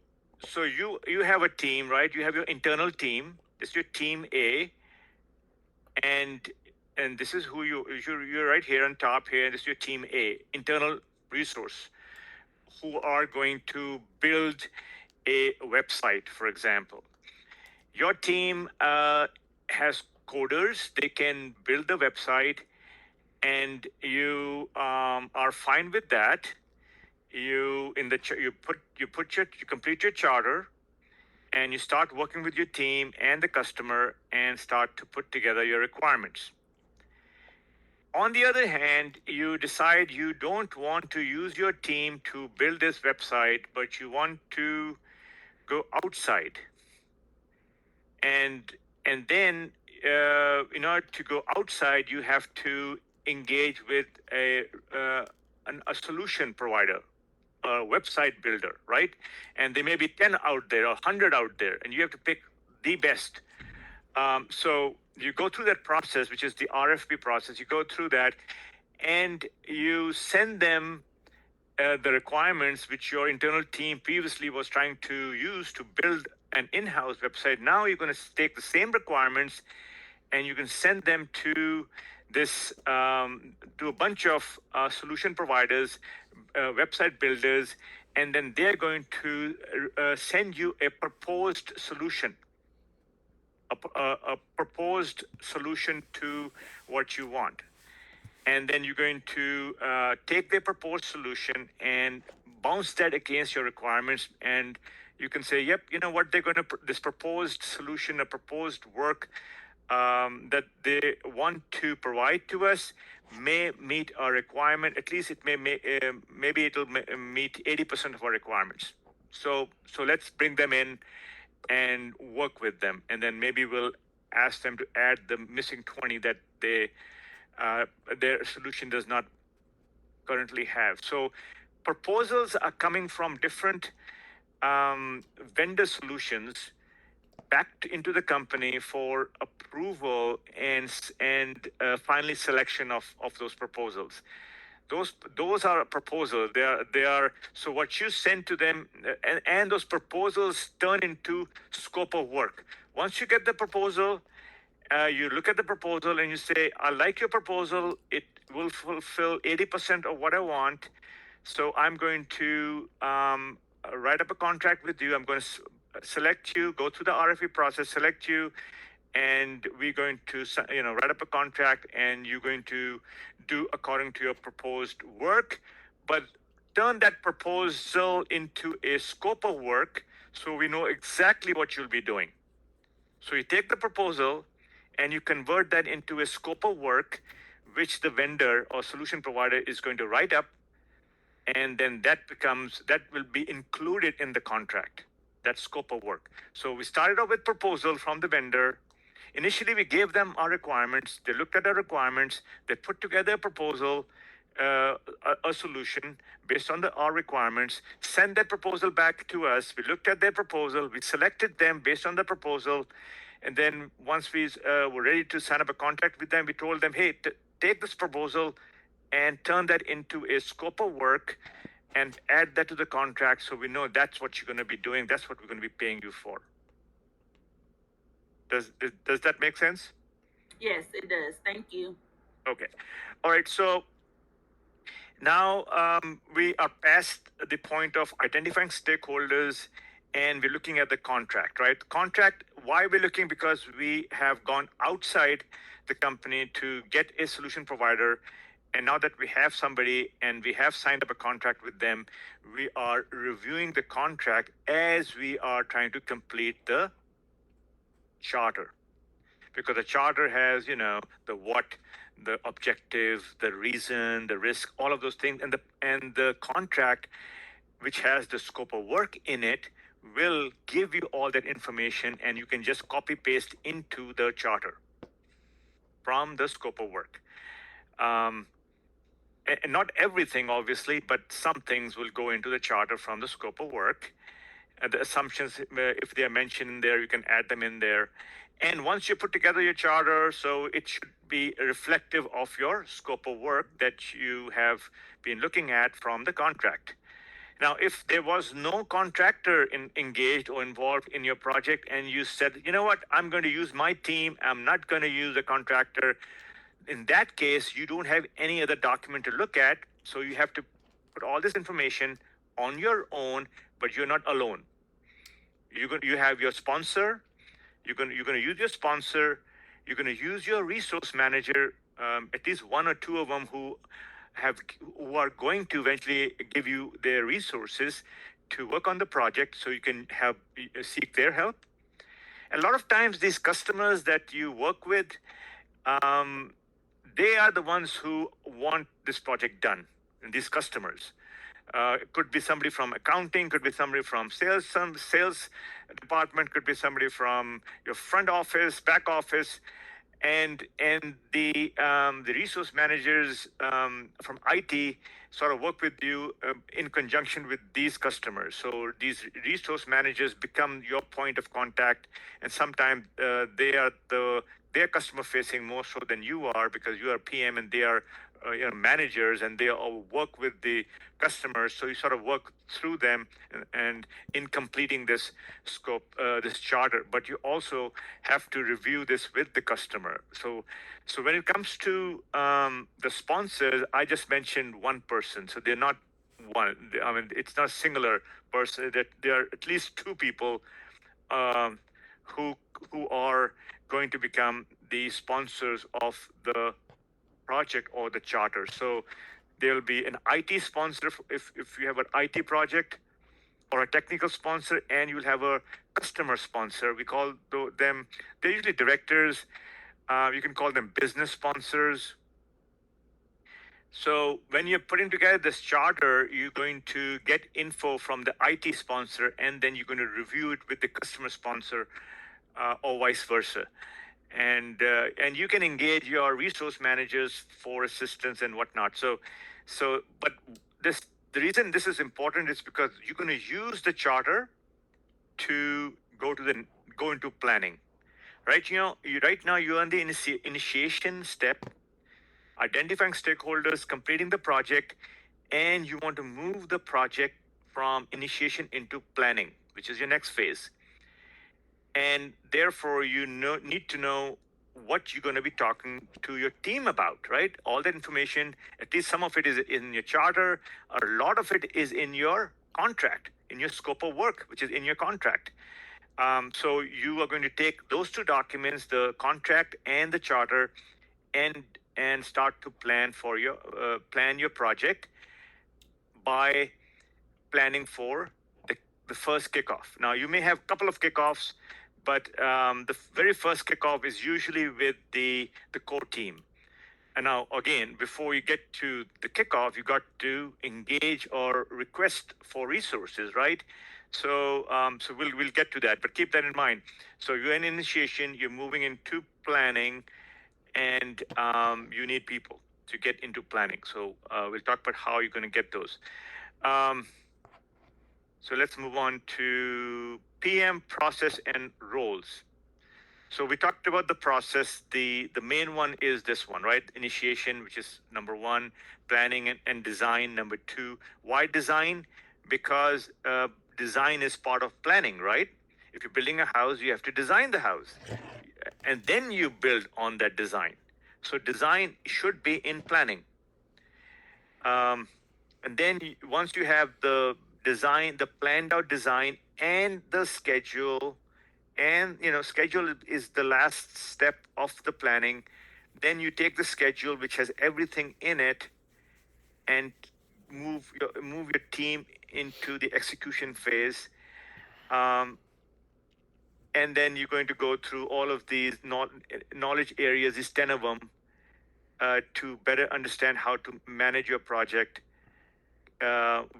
you have a team, right? You have your internal team. This is your team A, and this is who you're right here on top here. This is your team A, internal resource, who are going to build a website, for example. Your team has coders. They can build the website, and you are fine with that. You complete your charter, and you start working with your team and the customer and start to put together your requirements. On the other hand, you decide you don't want to use your team to build this website, but you want to go outside. And then in order to go outside, you have to engage with a solution provider, a website builder, right? And there may be 10 out there or 100 out there, and you have to pick the best. So you go through that process, which is the RFP process. You go through that, and you send them the requirements which your internal team previously was trying to use to build an in-house website. Now you're going to take the same requirements, and you can send them to this to a bunch of solution providers, website builders, and then they're going to send you a proposed solution, a proposed solution to what you want. And then you're going to take their proposed solution and bounce that against your requirements. And you can say, yep, you know what, this proposed solution, a proposed work that they want to provide to us may meet our requirement. At least it maybe it'll meet 80% of our requirements. So let's bring them in and work with them. And then maybe we'll ask them to add the missing 20 that their solution does not currently have. So proposals are coming from different vendor solutions back into the company for approval and finally selection of those proposals. Those are proposals. They are so what you send to them, and those proposals turn into scope of work. Once you get the proposal, you look at the proposal and you say, I like your proposal. It will fulfill 80% of what I want. So I'm going to write up a contract with you. I'm going to select you, go through the RFP process, select you, and we're going to write up a contract, and you're going to do according to your proposed work, but turn that proposal into a scope of work so we know exactly what you'll be doing. So you take the proposal and you convert that into a scope of work, which the vendor or solution provider is going to write up, and then that will be included in the contract, that scope of work. So we started off with proposal from the vendor. Initially, we gave them our requirements. They looked at our requirements. They put together a proposal, a solution based on our requirements, send that proposal back to us. We looked at their proposal. We selected them based on the proposal. And then once we were ready to sign up a contract with them, we told them, hey, take this proposal and turn that into a scope of work and add that to the contract so we know that's what you're going to be doing. That's what we're going to be paying you for. Does that make sense? Yes, it does. Thank you. Okay. All right. So Now we are past the point of identifying stakeholders, and we're looking at the contract, right? Contract, why we're looking? Because we have gone outside the company to get a solution provider. And now that we have somebody and we have signed up a contract with them, we are reviewing the contract as we are trying to complete the charter. Because the charter has, the what, the objective, the reason, the risk, all of those things, and the contract, which has the scope of work in it, will give you all that information, and you can just copy paste into the charter from the scope of work. And not everything, obviously, but some things will go into the charter from the scope of work. The assumptions, if they are mentioned in there, you can add them in there. And once you put together your charter, so it should be reflective of your scope of work that you have been looking at from the contract. Now, if there was no contractor engaged or involved in your project, and you said, you know what, I'm going to use my team, I'm not going to use a contractor, in that case, you don't have any other document to look at. So you have to put all this information on your own, but you're not alone. You have your sponsor. You're going to use your sponsor. You're going to use your resource manager, at least one or two of them who are going to eventually give you their resources to work on the project, so you can seek their help. A lot of times, these customers that you work with, they are the ones who want this project done. And these customers. It could be somebody from accounting, could be somebody from sales, some sales department, could be somebody from your front office, back office, and the resource managers from IT sort of work with you in conjunction with these customers. So these resource managers become your point of contact, and sometimes they're customer facing more so than you are, because you are PM and they are managers, and they all work with the customers. So you sort of work through them and in completing this scope, this charter. But you also have to review this with the customer. So when it comes to the sponsors, I just mentioned one person. So they're not one. I mean, it's not a singular person. That there are at least two people who are going to become the sponsors of the project or the charter. So there'll be an IT sponsor if you have an IT project, or a technical sponsor, and you'll have a customer sponsor. We call them, they're usually directors. You can call them business sponsors. So when you're putting together this charter, you're going to get info from the IT sponsor, and then you're going to review it with the customer sponsor, or vice versa. And you can engage your resource managers for assistance and whatnot. But the reason this is important is because you're going to use the charter to go into planning, right? Right now you're on the initiation step, identifying stakeholders, completing the project, and you want to move the project from initiation into planning, which is your next phase. And therefore, need to know what you're going to be talking to your team about, right? All that information, at least some of it is in your charter, a lot of it is in your contract, in your scope of work, which is in your contract. So you are going to take those two documents, the contract and the charter, and start to plan your project by planning for the first kickoff. Now, you may have a couple of kickoffs, but the very first kickoff is usually with the core team. And now, again, before you get to the kickoff, you got to engage or request for resources, right? So we'll get to that, but keep that in mind. So you're in initiation, you're moving into planning, and you need people to get into planning. So we'll talk about how you're going to get those. So let's move on to PM, process, and roles. So we talked about the process. The main one is this one, right? Initiation, which is number one, planning and design, number two. Why design? Because design is part of planning, right? If you're building a house, you have to design the house, and then you build on that design. So design should be in planning. And then once you have the design, the planned out design and the schedule, and schedule is the last step of the planning. Then you take the schedule, which has everything in it, and move your team into the execution phase. And then you're going to go through all of these knowledge areas, these 10 of them, to better understand how to manage your project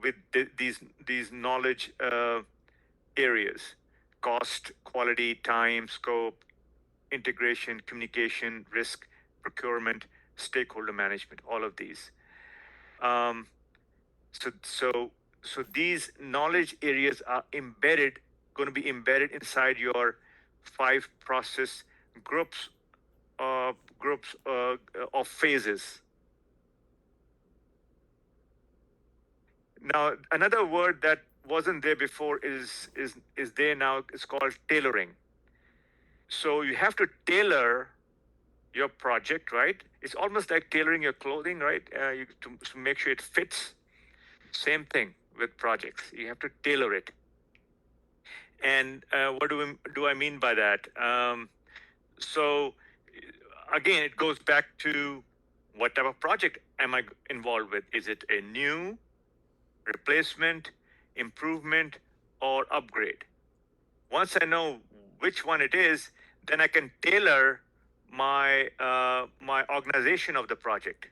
with these knowledge areas: cost, quality, time, scope, integration, communication, risk, procurement, stakeholder management, all of these. So these knowledge areas are going to be embedded inside your 5 process groups of phases. Now, another word that wasn't there before is there now. It's called tailoring. So you have to tailor your project, right? It's almost like tailoring your clothing, right? To make sure it fits. Same thing with projects. You have to tailor it. And what do I mean by that? So again, it goes back to what type of project am I involved with? Is it a new, replacement, improvement, or upgrade? Once I know which one it is, then I can tailor my organization of the project.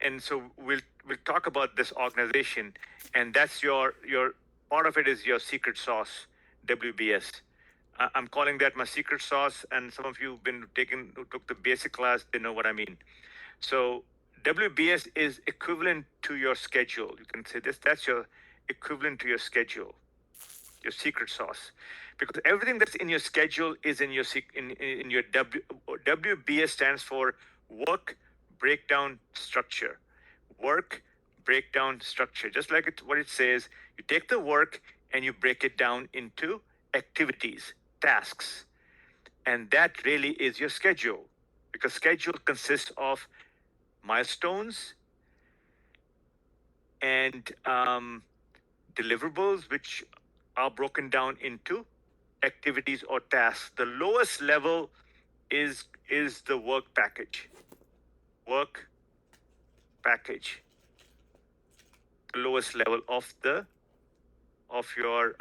And so we'll talk about this organization, and that's your part of it is your secret sauce, WBS. I'm calling that my secret sauce, and some of you who took the basic class, they know what I mean. So WBS is equivalent to your schedule. You can say that's your equivalent to your schedule, your secret sauce, because everything that's in your schedule is in your WBS stands for work breakdown structure. Work breakdown structure. Just like what it says, you take the work and you break it down into activities, tasks. And that really is your schedule, because schedule consists of milestones and deliverables, which are broken down into activities or tasks. The lowest level is the work package. Work package. The lowest level of your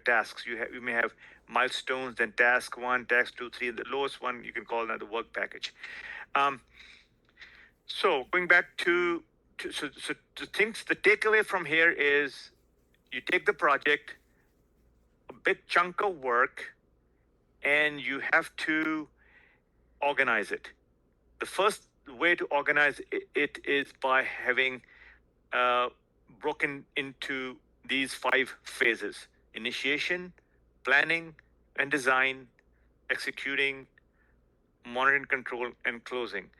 tasks. You may have milestones, then task 1, task 2, 3. The lowest one you can call that the work package. So going back to things, the takeaway from here is you take the project, a big chunk of work, and you have to organize it. The first way to organize it is by having broken into these 5 phases: initiation, planning and design, executing, monitoring, control, and closing.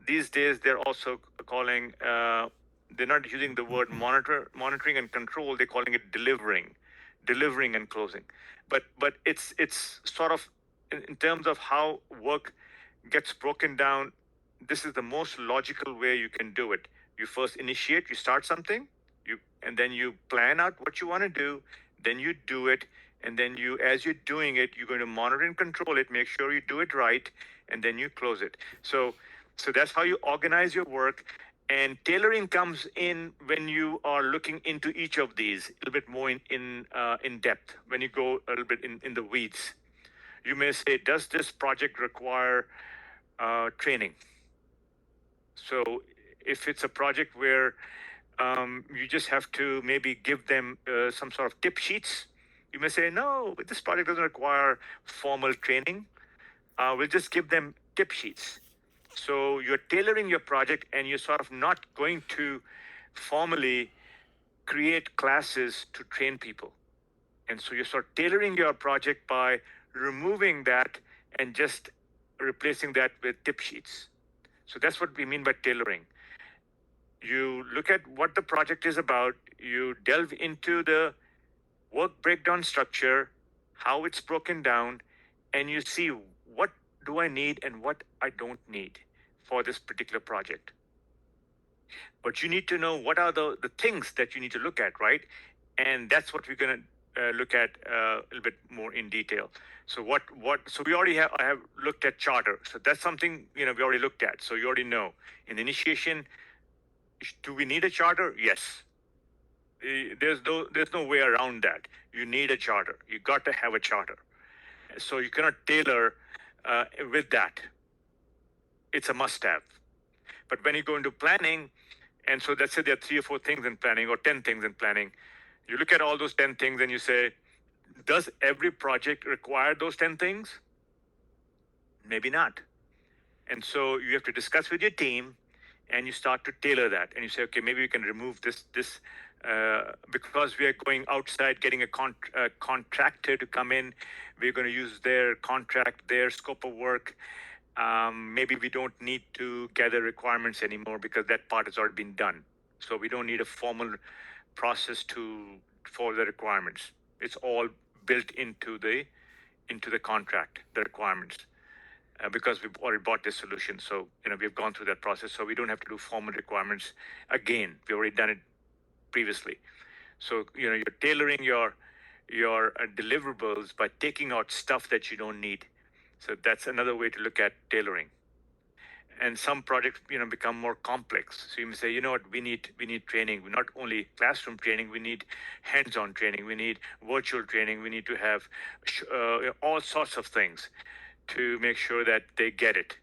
These days, they're also calling, they're not using the word monitoring and control, they're calling it delivering and closing. But it's sort of, in terms of how work gets broken down, this is the most logical way you can do it. You first initiate, you start something, and then you plan out what you want to do, then you do it, and then as you're doing it, you're going to monitor and control it, make sure you do it right, and then you close it. So that's how you organize your work. And tailoring comes in when you are looking into each of these a little bit more in depth. When you go a little bit in the weeds, you may say, does this project require training? So if it's a project where you just have to maybe give them some sort of tip sheets, you may say, no, this project doesn't require formal training. We'll just give them tip sheets. So you're tailoring your project, and you're sort of not going to formally create classes to train people. And so you're sort of tailoring your project by removing that and just replacing that with tip sheets. So that's what we mean by tailoring. You look at what the project is about, you delve into the work breakdown structure, how it's broken down, and you see what do I need and what I don't need for this particular project. But you need to know what are the things that you need to look at, right? And that's what we're going to look at a little bit more in detail. So so we already I have looked at charter. So that's something, we already looked at. So you already know in initiation, do we need a charter? Yes. There's no way around that. You need a charter. You got to have a charter. So you cannot tailor with that. It's a must-have. But when you go into planning, and so let's say there are 3 or 4 things in planning or 10 things in planning, you look at all those 10 things and you say, does every project require those 10 things? Maybe not. And so you have to discuss with your team and you start to tailor that. And you say, okay, maybe we can remove this because we are going outside, getting a contractor to come in. We're going to use their contract, their scope of work. Maybe we don't need to gather requirements anymore because that part has already been done. So we don't need a formal process for the requirements. It's all built into the contract, the requirements, because we've already bought this solution. So we've gone through that process, so we don't have to do formal requirements again. We've already done it previously. So you're tailoring your deliverables by taking out stuff that you don't need. So that's another way to look at tailoring. And some projects, become more complex. So you may say, you know what, we need training. We not only classroom training, we need hands-on training. We need virtual training. We need to have all sorts of things to make sure that they get it.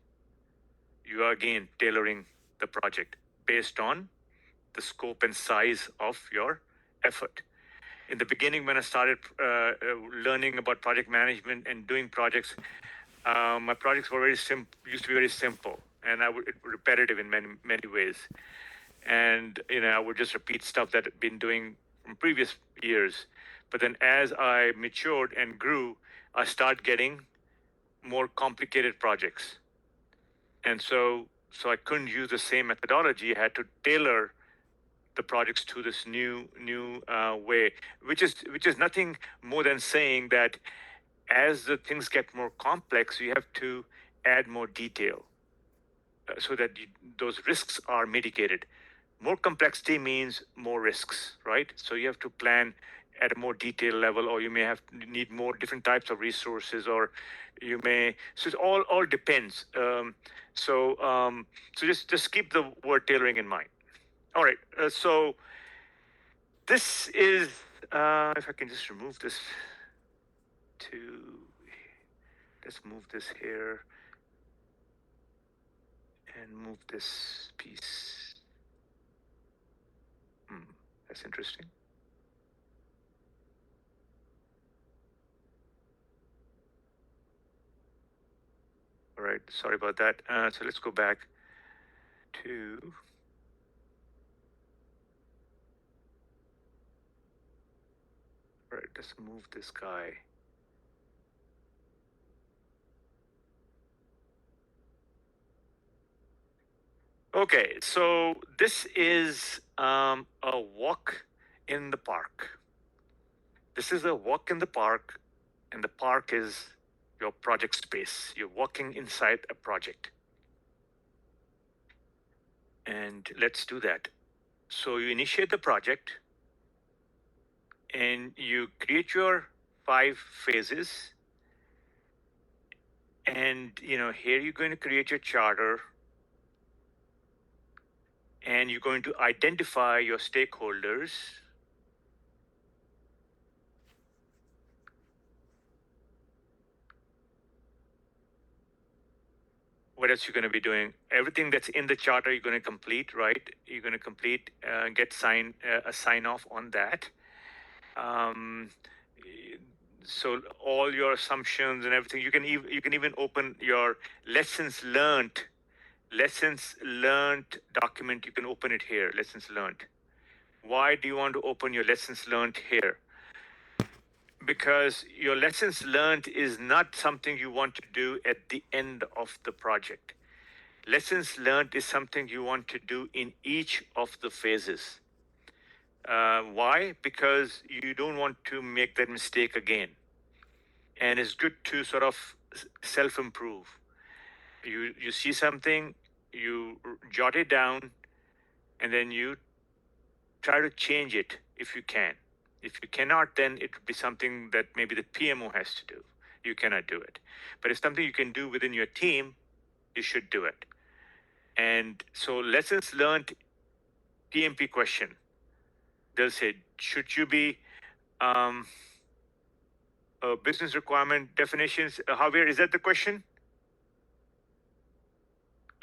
You are again tailoring the project based on the scope and size of your effort. In the beginning, when I started learning about project management and doing projects, my projects were used to be very simple, and repetitive in many ways. And I would just repeat stuff that I'd been doing from previous years. But then, as I matured and grew, I started getting more complicated projects, and so I couldn't use the same methodology. I had to tailor the projects to this new way, which is nothing more than saying that as the things get more complex, you have to add more detail so that those risks are mitigated. More complexity means more risks, right? So you have to plan at a more detailed level, or you may need more different types of resources, or you may. So it all depends. So just keep the word tailoring in mind. All right. So this is, if I can just remove this let's move this here and move this piece. That's interesting. All right. Sorry about that. So let's go back to. All right, let's move this guy. Okay, so this is a walk in the park. This is a walk in the park, and the park is your project space. You're walking inside a project. And let's do that. So you initiate the project, and you create your 5 phases. And here you're going to create your charter, and you're going to identify your stakeholders. What else you're going to be doing? Everything that's in the charter, you're going to complete, right? You're going to complete, get a sign off on that. So all your assumptions and everything, you can even open your lessons learned document. You can open it here, lessons learned. Why do you want to open your lessons learned here? Because your lessons learned is not something you want to do at the end of the project. Lessons learned is something you want to do in each of the phases. Why? Because you don't want to make that mistake again. and it's good to sort of self-improve. You see something, you jot it down, and then you try to change it if you can. If you cannot, then it would be something that maybe the PMO has to do. You cannot do it. But it's something you can do within your team, you should do it. And so lessons learned PMP question. They'll say, should you be business requirement definitions? Javier, is that the question?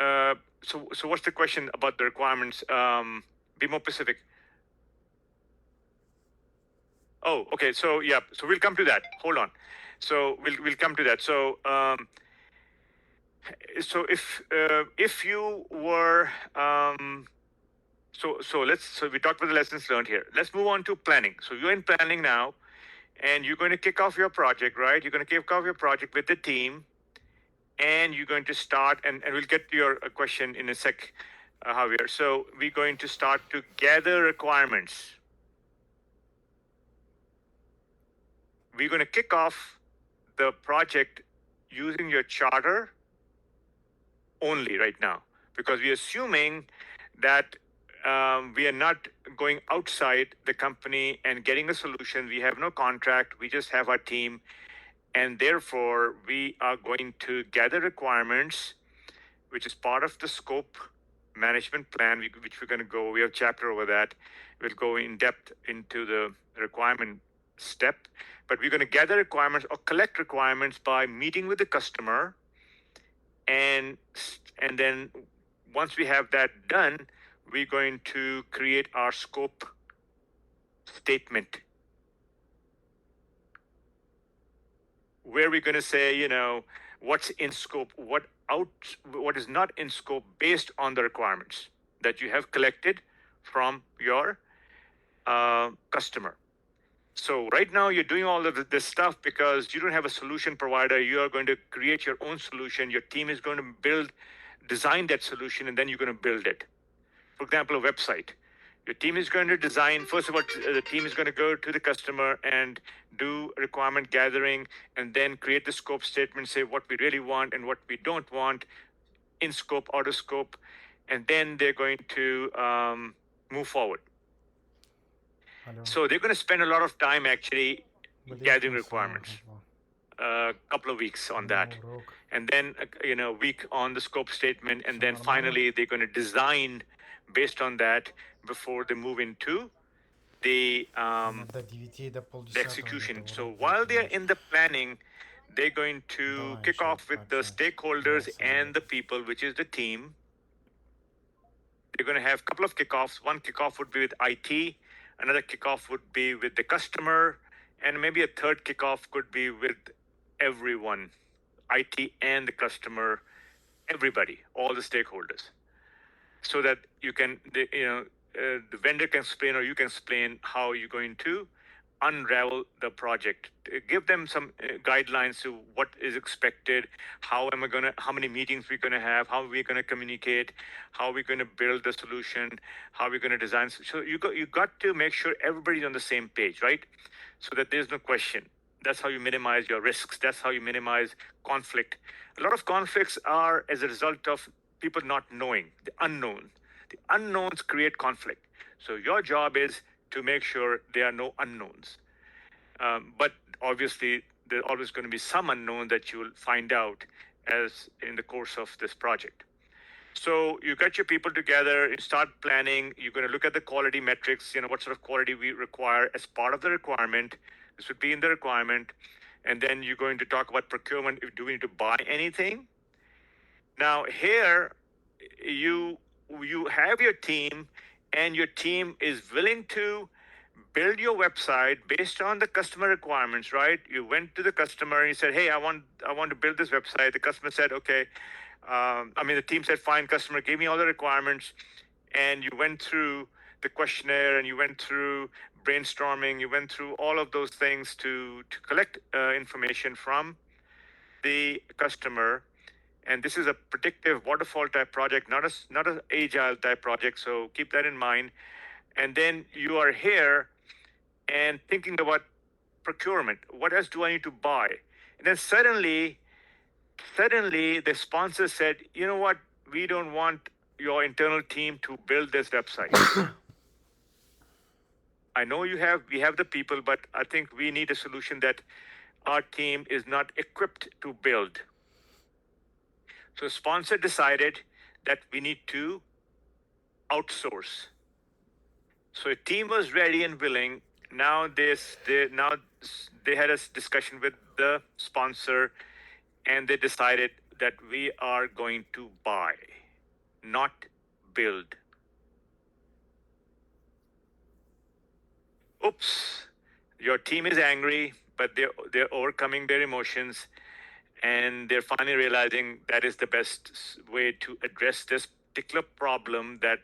So what's the question about the requirements? Be more specific. Oh, okay. So yeah. So we'll come to that. Hold on. So we'll come to that. So so if you were so we talked about the lessons learned here. Let's move on to planning. So you're in planning now, and you're going to kick off your project, right? You're going to kick off your project with the team, and you're going to start. And we'll get to your question in a sec, Javier. So we're going to start to gather requirements. We're going to kick off the project using your charter only right now, because we're assuming that we are not going outside the company and getting a solution. We have no contract. We just have our team. And therefore, we are going to gather requirements, which is part of the scope management plan, which we're going to go. We have a chapter over that. We'll go in depth into the requirement step. But we're going to gather requirements or collect requirements by meeting with the customer. And then once we have that done, we're going to create our scope statement, where we're going to say, what's in scope, what is not in scope based on the requirements that you have collected from your customer. So right now you're doing all of this stuff because you don't have a solution provider. You are going to create your own solution. Your team is going to design that solution, and then you're going to build it. For example, a website. Your team is going to design. First of all, the team is going to go to the customer and do requirement gathering, and then create the scope statement, say what we really want and what we don't want, in scope, out of scope, and then they're going to move forward. So they're going to spend a lot of time actually gathering requirements, a couple of weeks on that, and then a week on the scope statement, and then finally they're going to design based on that before they move into the execution. So while they're in the planning, they're going to kick off with the stakeholders and the people, which is the team. They're going to have a couple of kickoffs. One kickoff would be with IT. Another kickoff would be with the customer, and maybe a third kickoff could be with everyone, IT and the customer, everybody, all the stakeholders, so that you can, the vendor can explain or you can explain how you're going to unravel the project. Give them some guidelines to what is expected, how many meetings we're going to have, how we're going to communicate, how we're going to build the solution, how we're going to design. So you got to make sure everybody's on the same page, right? So that there's no question. That's how you minimize your risks. That's how you minimize conflict. A lot of conflicts are as a result of people not knowing, the unknown. The unknowns create conflict. So your job is to make sure there are no unknowns. But obviously, there's always going to be some unknown that you will find out as in the course of this project. So you got your people together, you start planning, you're going to look at the quality metrics, what sort of quality we require as part of the requirement. This would be in the requirement. And then you're going to talk about procurement. Do we need to buy anything? Now here, you have your team, and your team is willing to build your website based on the customer requirements, right? You went to the customer and you said, hey, I want to build this website. The customer said, okay. The team said, fine. Customer gave me all the requirements, and you went through the questionnaire and you went through brainstorming. You went through all of those things to collect information from the customer. And this is a predictive waterfall type project, not an agile type project. So keep that in mind. And then you are here and thinking about procurement. What else do I need to buy? And then suddenly the sponsor said, you know what, we don't want your internal team to build this website. I know we have the people, but I think we need a solution that our team is not equipped to build. So sponsor decided that we need to outsource. So a team was ready and willing. Now they had a discussion with the sponsor, and they decided that we are going to buy, not build. Oops, your team is angry, but they're overcoming their emotions, and they're finally realizing that is the best way to address this particular problem that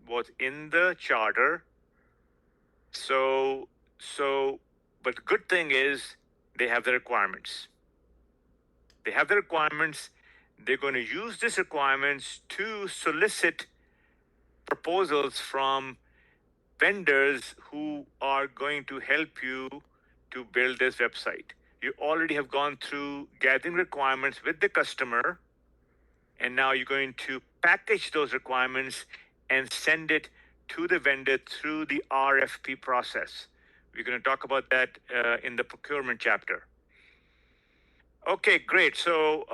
was in the charter. But the good thing is they have the requirements. They're going to use these requirements to solicit proposals from vendors who are going to help you to build this website. You already have gone through gathering requirements with the customer, and now you're going to package those requirements and send it to the vendor through the RFP process. We're going to talk about that in the procurement chapter. Okay, great. So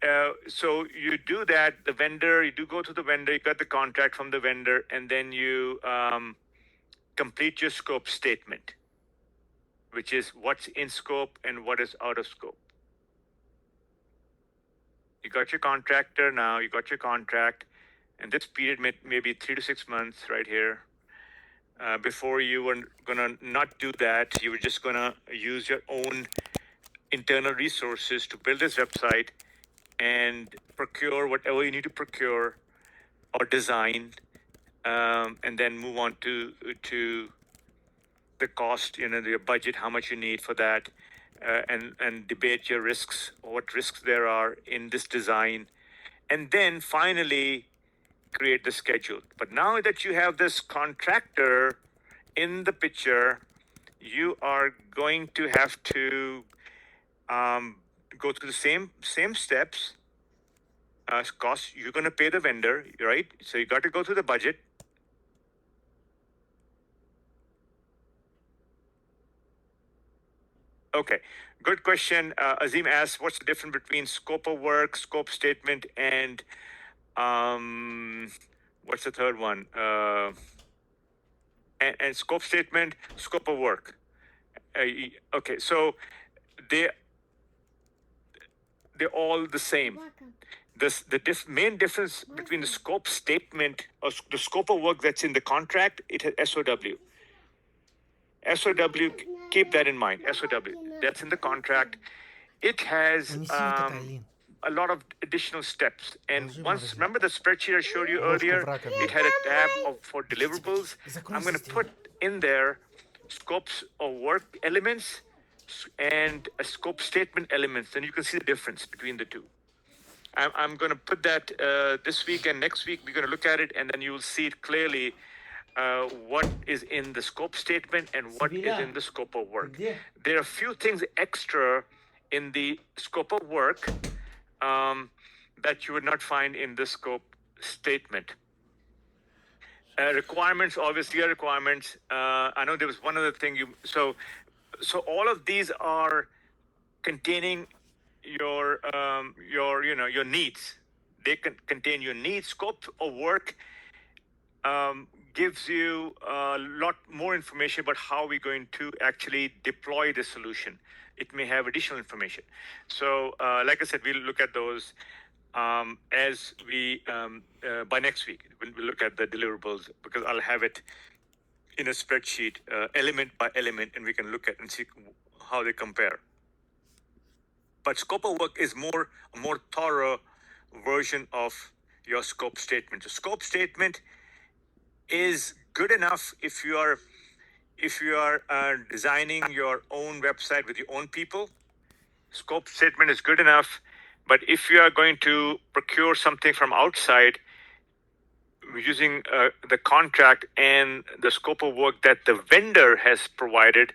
you do that, you do go to the vendor, you got the contract from the vendor, and then you complete your scope statement, which is what's in scope and what is out of scope. You got your contractor now, and this period may be 3 to 6 months right here. Before you were gonna not do that, you were just gonna use your own internal resources to build this website and procure whatever you need to procure or design, and then move on to the cost, your budget, how much you need for that, and debate your risks, what risks there are in this design, and then finally create the schedule. But now that you have this contractor in the picture, you are going to have to go through the same steps. Cost, you're going to pay the vendor, right? So you got to go through the budget. Okay, good question. Azim asks, what's the difference between scope of work, scope statement, and what's the third one? And scope statement, scope of work. Okay, so they're all the same. The main difference between the scope statement or the scope of work that's in the contract, it has SOW. SOW, keep that in mind. SOW, that's in the contract. It has a lot of additional steps. And once, remember the spreadsheet I showed you earlier? It had a tab for deliverables. I'm going to put in there scopes of work elements and a scope statement elements. Then you can see the difference between the two. I'm going to put that this week, and next week we're going to look at it, and then you will see it clearly what is in the scope statement and what is in the scope of work. There are a few things extra in the scope of work that you would not find in the scope statement. Requirements, obviously, are requirements. I know there was one other thing so all of these are containing your needs. They can contain your needs. Scope of work gives you a lot more information about how we're going to actually deploy the solution. It may have additional information. So, like I said, we'll look at those as we by next week. We'll look at the deliverables because I'll have it in a spreadsheet, element by element, and we can look at and see how they compare. But scope of work is a more thorough version of your scope statement. So scope statement is good enough if you are designing your own website with your own people. Scope statement is good enough, but if you are going to procure something from outside using the contract and the scope of work that the vendor has provided,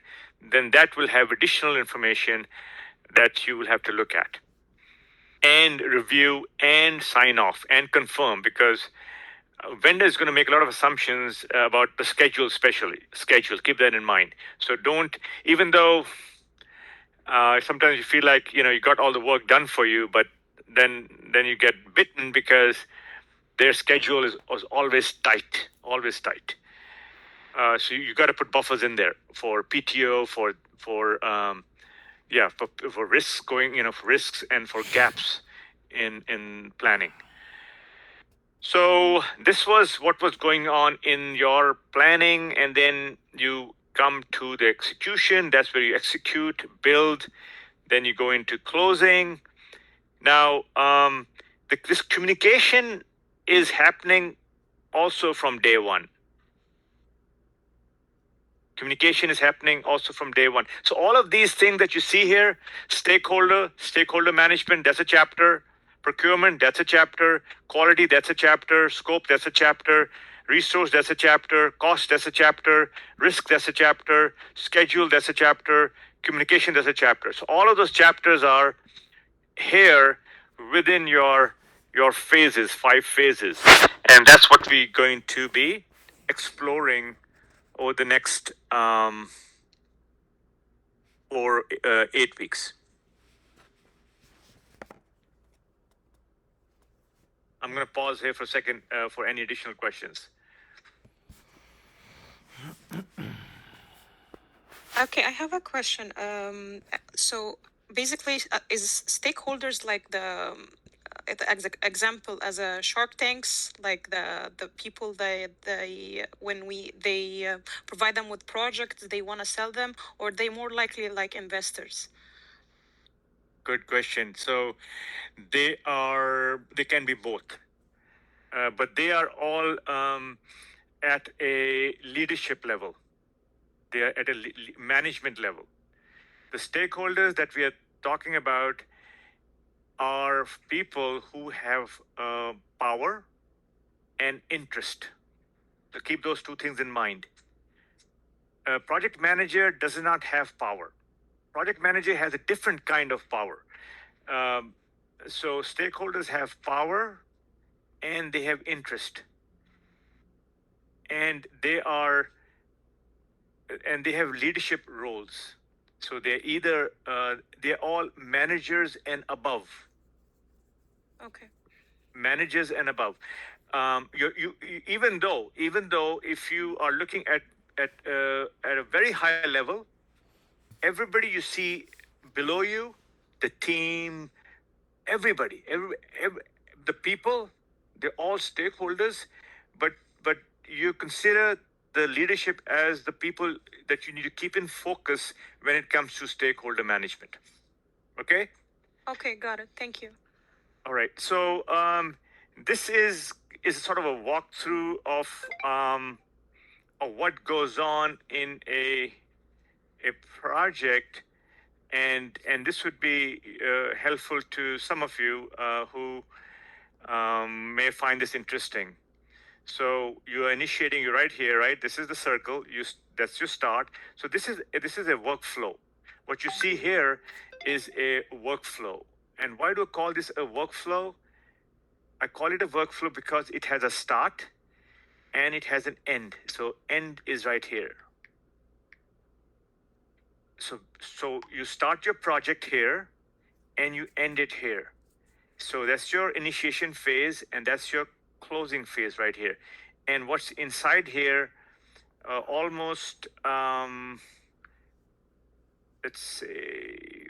then that will have additional information that you will have to look at and review and sign off and confirm, because vendor is going to make a lot of assumptions about the schedule, especially schedule. Keep that in mind. So don't, even though sometimes you feel like you got all the work done for you, but then you get bitten because their schedule was always tight, always tight. So you got to put buffers in there for PTO, for risks for risks and for gaps in planning. So this was what was going on in your planning, and then you come to the execution. That's where you execute, build, then you go into closing. Now, this communication is happening also from day one. Communication is happening also from day one. So all of these things that you see here, stakeholder management, that's a chapter. Procurement, that's a chapter. Quality, that's a chapter. Scope, that's a chapter. Resource, that's a chapter. Cost, that's a chapter. Risk, that's a chapter. Schedule, that's a chapter. Communication, that's a chapter. So all of those chapters are here within your phases, 5 phases. And that's what we're going to be exploring over the next 8 weeks. I'm going to pause here for a second for any additional questions. Okay, I have a question. So basically, is stakeholders like the example as a Shark Tanks, like the people they provide them with projects, they want to sell them, or they more likely like investors? Good question. So they can be both, but they are all at a leadership level. They are at a management level. The stakeholders that we are talking about are people who have power and interest. So keep those two things in mind. A project manager does not have power. Project manager has a different kind of power. So stakeholders have power and they have interest, and they have leadership roles. So they're either they're all managers and above. Okay. Managers and above. You even though if you are looking at a very high level, everybody you see below you, the team, everybody, the people, they're all stakeholders, but you consider the leadership as the people that you need to keep in focus when it comes to stakeholder management. Okay? Okay, got it. Thank you. All right. So this is sort of a walkthrough of what goes on in a project, and this would be helpful to some of you who may find this interesting. So you're initiating. You're right here, right? This is the circle. That's your start. So this is a workflow. What you see here is a workflow. And why do I call this a workflow? I call it a workflow because it has a start and it has an end. So end is right here. So you start your project here and you end it here. So that's your initiation phase and that's your closing phase right here. And what's inside here, almost, let's say,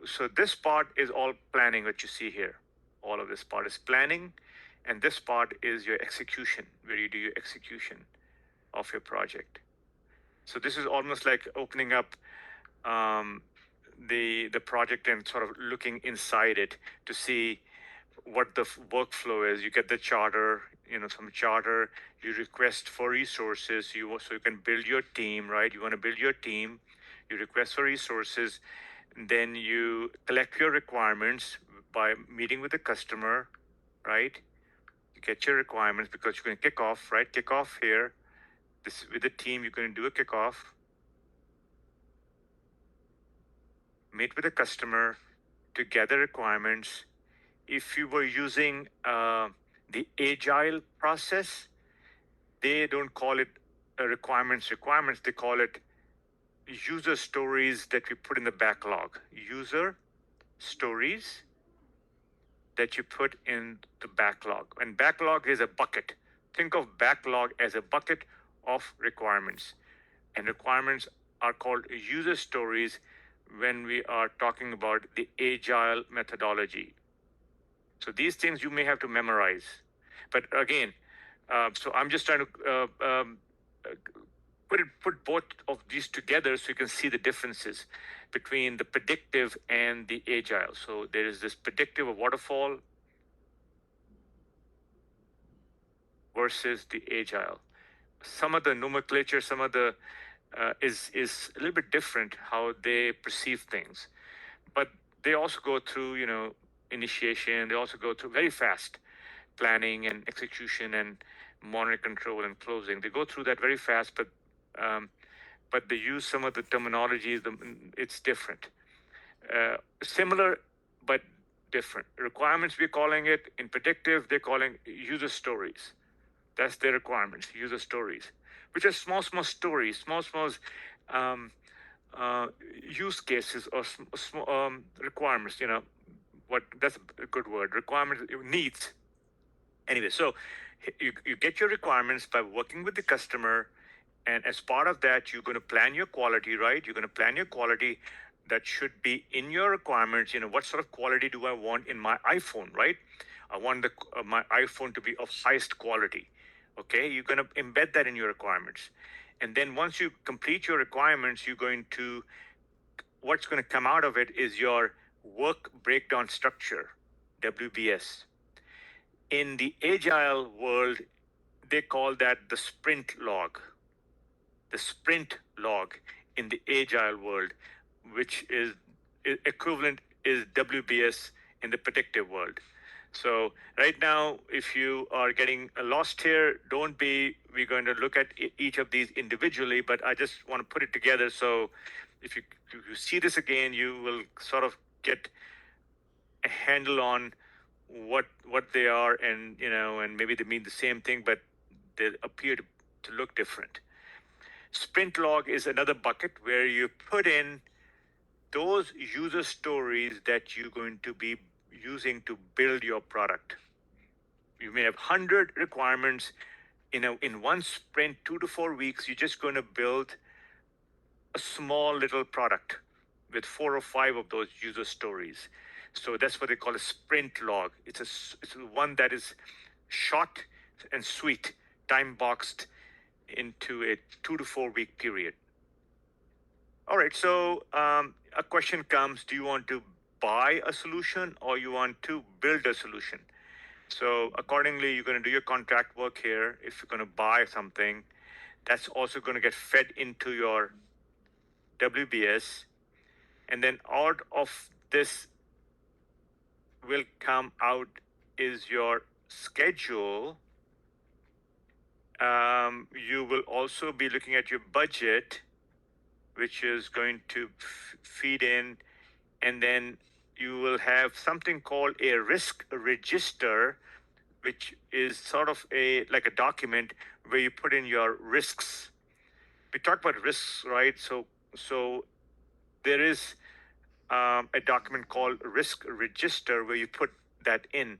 so this part is all planning, what you see here. All of this part is planning, and this part is your execution, where you do your execution of your project. So this is almost like opening up the project and sort of looking inside it to see what the workflow is. You get the charter, some charter. You request for resources. So you can build your team, right? You want to build your team. You request for resources. And then you collect your requirements by meeting with the customer, right? You get your requirements because you're going to kick off, right? Kick off here. This with the team, you're going to do a kickoff. Meet with the customer to gather requirements. If you were using the agile process, they don't call it requirements. They call it user stories that we put in the backlog. User stories that you put in the backlog. And backlog is a bucket. Think of backlog as a bucket of requirements. And requirements are called user stories when we are talking about the agile methodology. So these things you may have to memorize. But again, so I'm just trying to put both of these together so you can see the differences between the predictive and the agile. So there is this predictive of waterfall versus the agile. Some of the nomenclature, some of the is a little bit different how they perceive things, but they also go through initiation. They also go through very fast planning and execution and monitoring, control, and closing. They go through that very fast, but they use some of the terminology. It's different, similar but different. Requirements we're calling it. In predictive, they're calling user stories. That's their requirements, user stories, which are small stories, small use cases or requirements. That's a good word. Requirements, needs. Anyway, so you get your requirements by working with the customer, and as part of that, you're going to plan your quality, right? You're going to plan your quality that should be in your requirements. What sort of quality do I want in my iPhone, right? I want my iPhone to be of highest quality. Okay, you're going to embed that in your requirements. And then once you complete your requirements, what's going to come out of it is your work breakdown structure, WBS. In the agile world, they call that the sprint log. The sprint log in the agile world, which is equivalent is WBS in the predictive world. So right now, if you are getting lost here, we're going to look at each of these individually, but I just want to put it together. So if you see this again, you will sort of get a handle on what they are, and maybe they mean the same thing, but they appear to look different. Sprint log is another bucket where you put in those user stories that you're going to be using to build your product. You may have 100 requirements. In one sprint, 2 to 4 weeks, you're just going to build a small little product with 4 or 5 of those user stories. So that's what they call a sprint log. It's one that is short and sweet, time boxed into a 2 to 4 week period. All right, so a question comes: do you want to buy a solution or you want to build a solution? So accordingly, you're going to do your contract work here. If you're going to buy something, that's also going to get fed into your WBS. And then out of this will come out is your schedule. You will also be looking at your budget, which is going to feed in, and then you will have something called a risk register, which is sort of like a document where you put in your risks. We talk about risks, right? So there is a document called risk register where you put that in,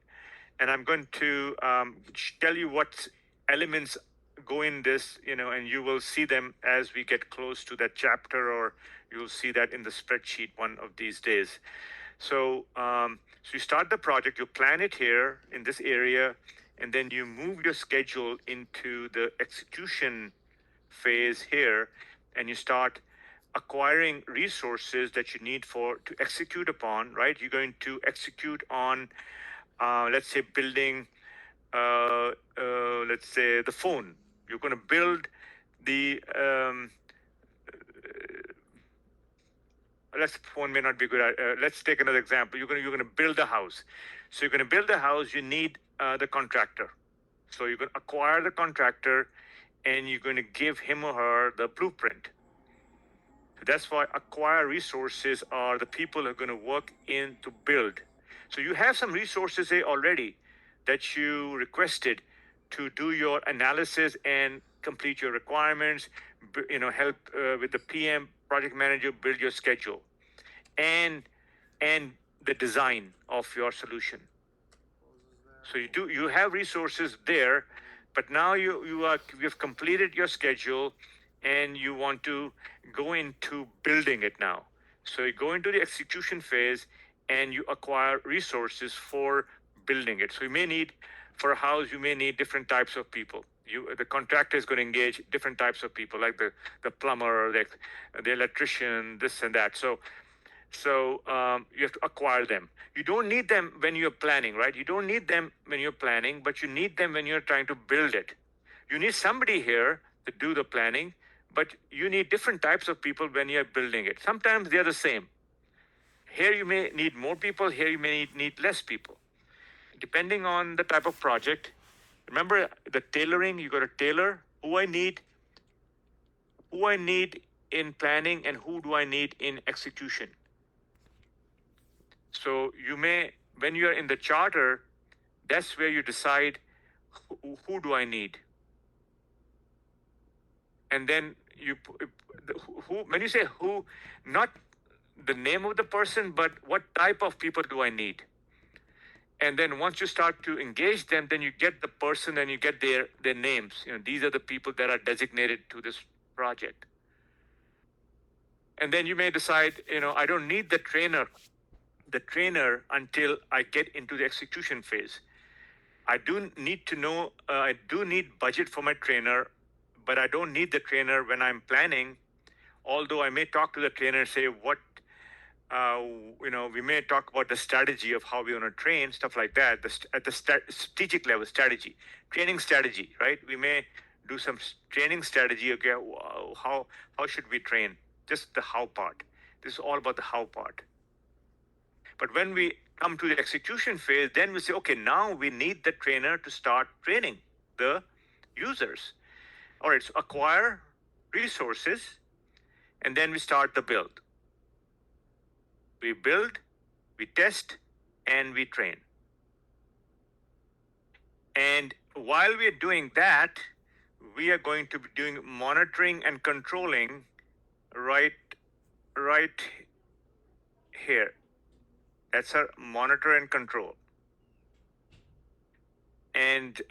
and I'm going to tell you what elements go in this, and you will see them as we get close to that chapter, or you'll see that in the spreadsheet one of these days. So you start the project, you plan it here in this area, and then you move your schedule into the execution phase here, and you start acquiring resources that you need to execute upon, right? You're going to execute on, let's say, building, let's say, the phone. You're going to build the phone may not be good. Let's take another example. You're going to build a house. So you're going to build a house. You need the contractor. So you're going to acquire the contractor, and you're going to give him or her the blueprint. So that's why acquire resources are the people who are going to work in to build. So you have some resources there already that you requested to do your analysis and complete your requirements, help with the PM project manager build your schedule and the design of your solution. So you have resources there, but now you have completed your schedule and you want to go into building it now. So you go into the execution phase and you acquire resources for building it. So you may need, for a house, you may need different types of people. The contractor is going to engage different types of people, like the plumber, the electrician, this and that. So you have to acquire them. You don't need them when you're planning, right? You don't need them when you're planning, but you need them when you're trying to build it. You need somebody here to do the planning, but you need different types of people when you're building it. Sometimes they're the same. Here you may need more people, here you may need less people. Depending on the type of project. Remember the tailoring, you got to tailor who I need in planning and who do I need in execution. So you may, when you are in the charter, that's where you decide who do I need. And then when you say who, not the name of the person, but what type of people do I need? And then once you start to engage them, then you get the person and you get their names. These are the people that are designated to this project. And then you may decide, I don't need the trainer until I get into the execution phase. I do need budget for my trainer, but I don't need the trainer when I'm planning. Although I may talk to the trainer and say we may talk about the strategy of how we want to train, stuff like that. At the strategic level, training strategy, right? We may do some training strategy. Okay, how should we train? Just the how part. This is all about the how part. But when we come to the execution phase, then we say, okay, now we need the trainer to start training the users. All right, so acquire resources, and then we start the build. We build, we test, and we train. And while we are doing that, we are going to be doing monitoring and controlling right here. That's our monitor and control. And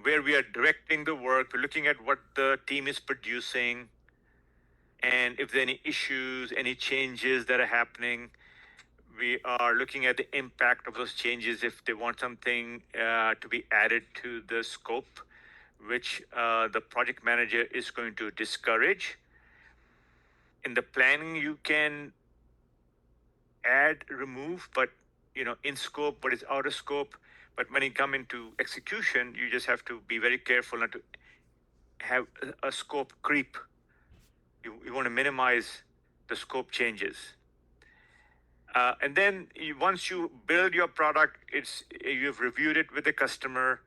where we are directing the work, we're looking at what the team is producing, and if there are any issues, any changes that are happening. We are looking at the impact of those changes if they want something to be added to the scope, which the project manager is going to discourage. In the planning, you can add, remove, but in scope, but it's out of scope. But when you come into execution, you just have to be very careful not to have a scope creep. You want to minimize the scope changes. And then once you build your product, you've reviewed it with the customer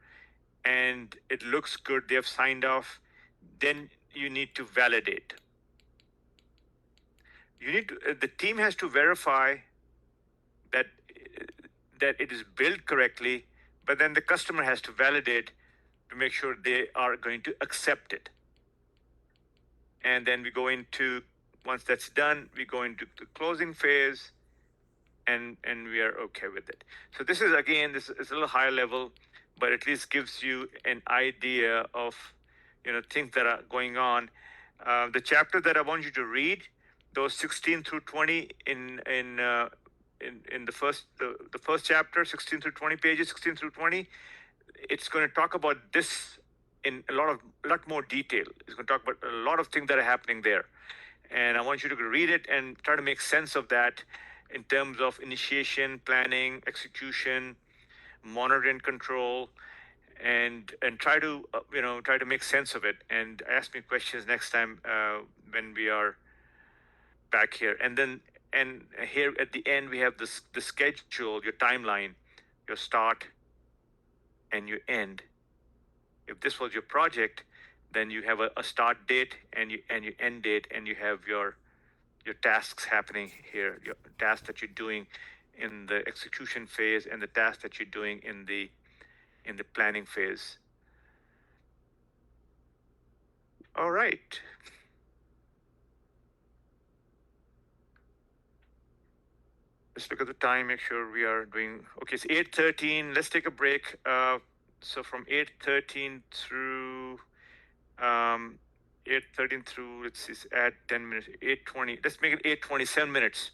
and it looks good, they have signed off, then you need to validate. The team has to verify that it is built correctly, but then the customer has to validate to make sure they are going to accept it. And then we go into, once that's done, we go into the closing phase, and we are okay with it. So this is, again, this is a little higher level, but at least gives you an idea of things that are going on. The chapter that I want you to read, those 16 through 20 in the first chapter, 16 through 20 pages, 16 through 20, it's going to talk about this in a lot more detail. It's going to talk about a lot of things that are happening there, and I want you to read it and try to make sense of that in terms of initiation, planning, execution, monitor and control, and try to make sense of it. And ask me questions next time when we are back here. And and here at the end we have the schedule, your timeline, your start and your end. If this was your project, then you have a start date and you end date, and you have your tasks happening here, your tasks that you're doing in the execution phase and the tasks that you're doing in the planning phase. All right. Let's look at the time, make sure we are doing okay. It's 8:13. Let's take a break. So from 8:13 through 8:13 through, let's see, add 10 minutes. 8:20. Let's make it 8:27 minutes.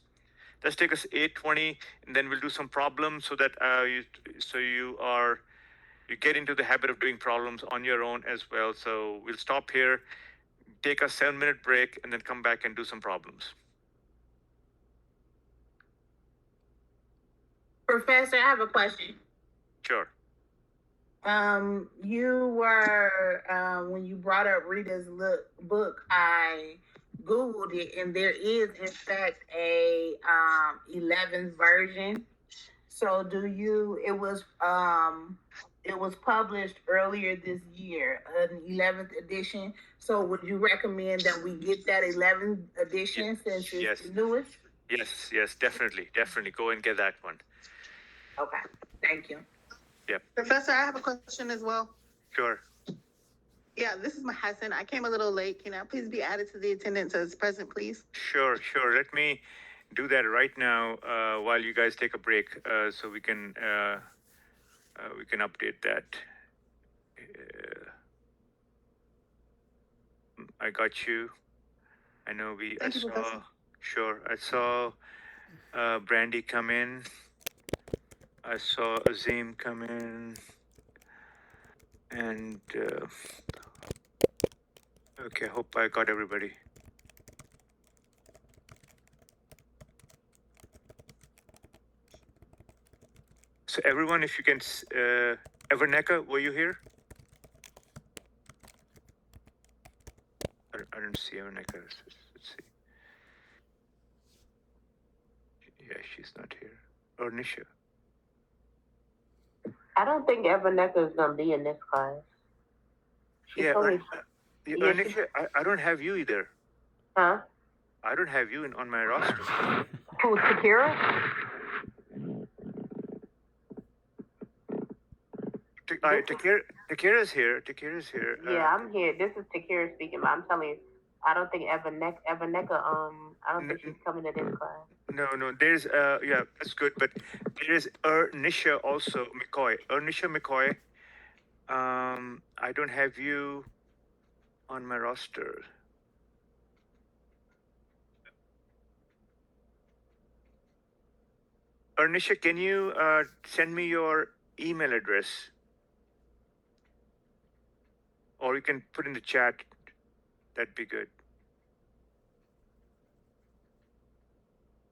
Let's take us 8:20, and then we'll do some problems so that you get into the habit of doing problems on your own as well. So we'll stop here, take a 7-minute break, and then come back and do some problems. Professor, I have a question. Sure. You were when you brought up Rita's book, I Googled it, and there is in fact a 11th version. So it was published earlier this year, an 11th edition. So would you recommend that we get that 11th edition since it's the newest? Yes, definitely. Go and get that one. Okay, thank you. Yeah. Professor, I have a question as well. Sure. Yeah, this is Mahassan. I came a little late. Can I please be added to the attendance as present, please? Sure. Let me do that right now while you guys take a break, so we can update that. I got you. I know I saw Brandy come in. I saw Azim come in, and okay, hope I got everybody. So everyone, if you can, Everneka, were you here? I don't see Everneka. Let's see. Yeah, she's not here. Or Nisha. I don't think Everneka is gonna be in this class. Nisha, I don't have you either. Huh? I don't have you on my roster. Who's Takira? Takira's here. Yeah, I'm here. This is Takira speaking, but I'm telling you, I don't think Everneka, I don't think she's coming to this class. No, there's, yeah, that's good, but there is Nisha also, McCoy. Nisha McCoy, I don't have you on my roster. Nisha, can you send me your email address? Or you can put in the chat. That'd be good.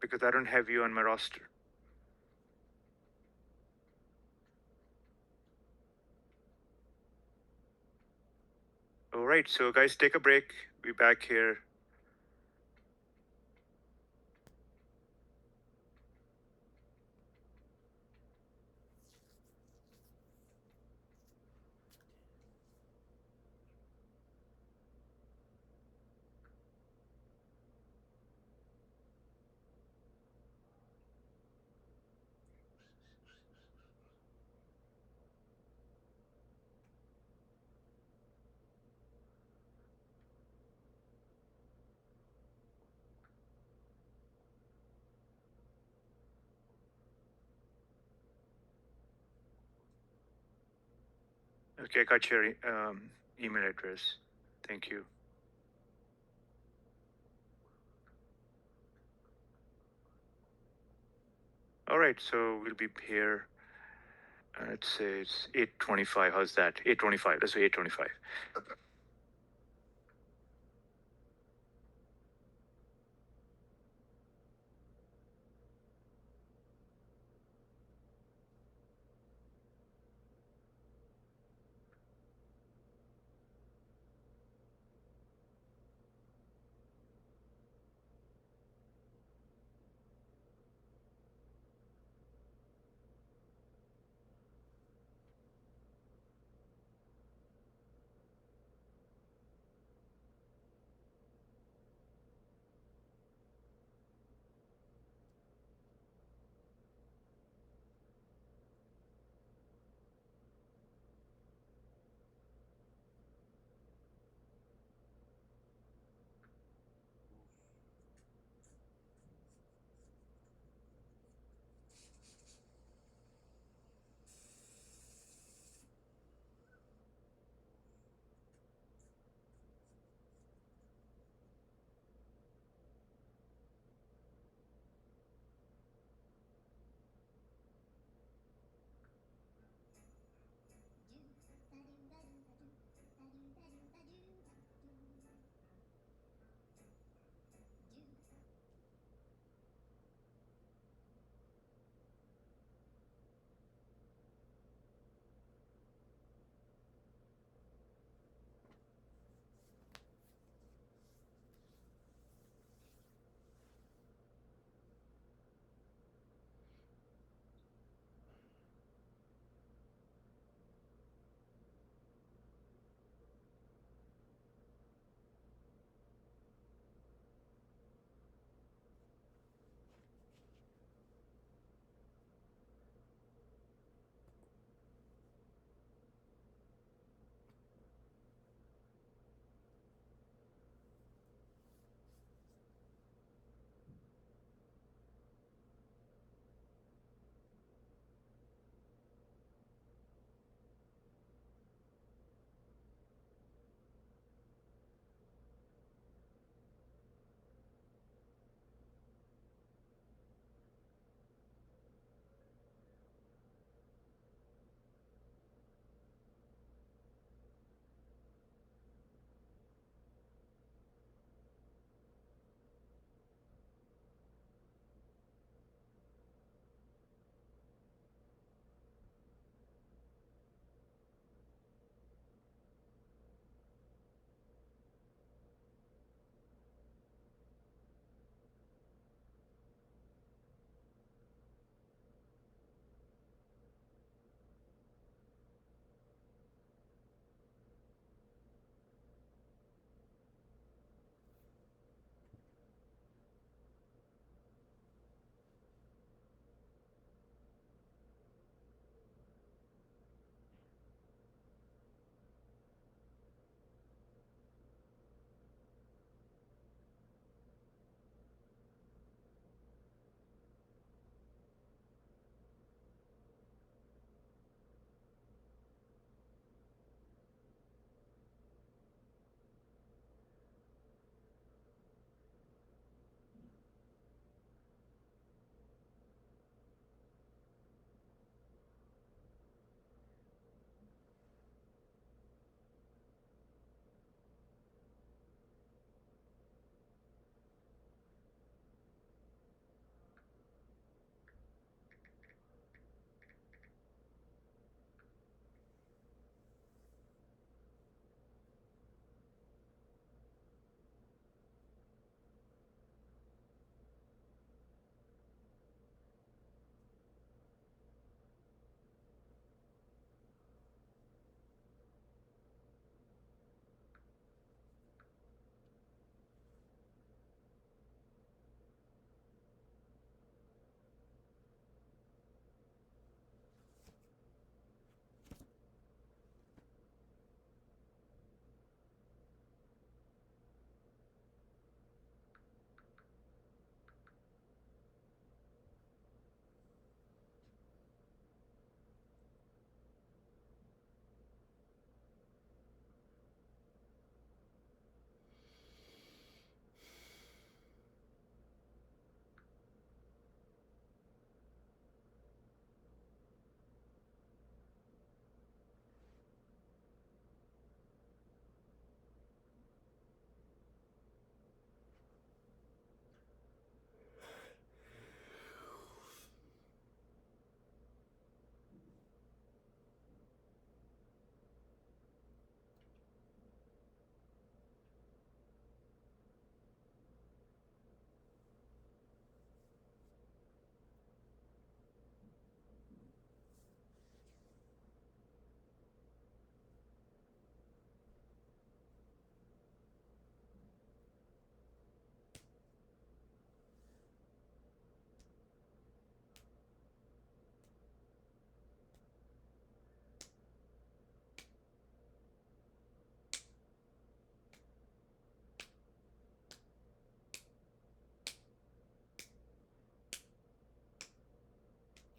Because I don't have you on my roster. All right, so guys, take a break. Be back here. Okay, I got your email address. Thank you. All right, so we'll be here. Let's say it's 8:25. How's that? 8:25. Let's say 8:25.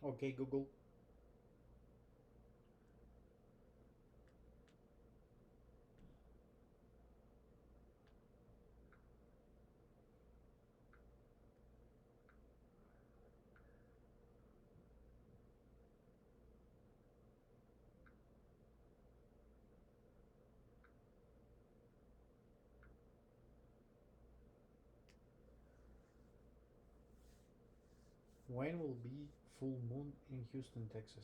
Okay, Google. When will be full moon in Houston, Texas?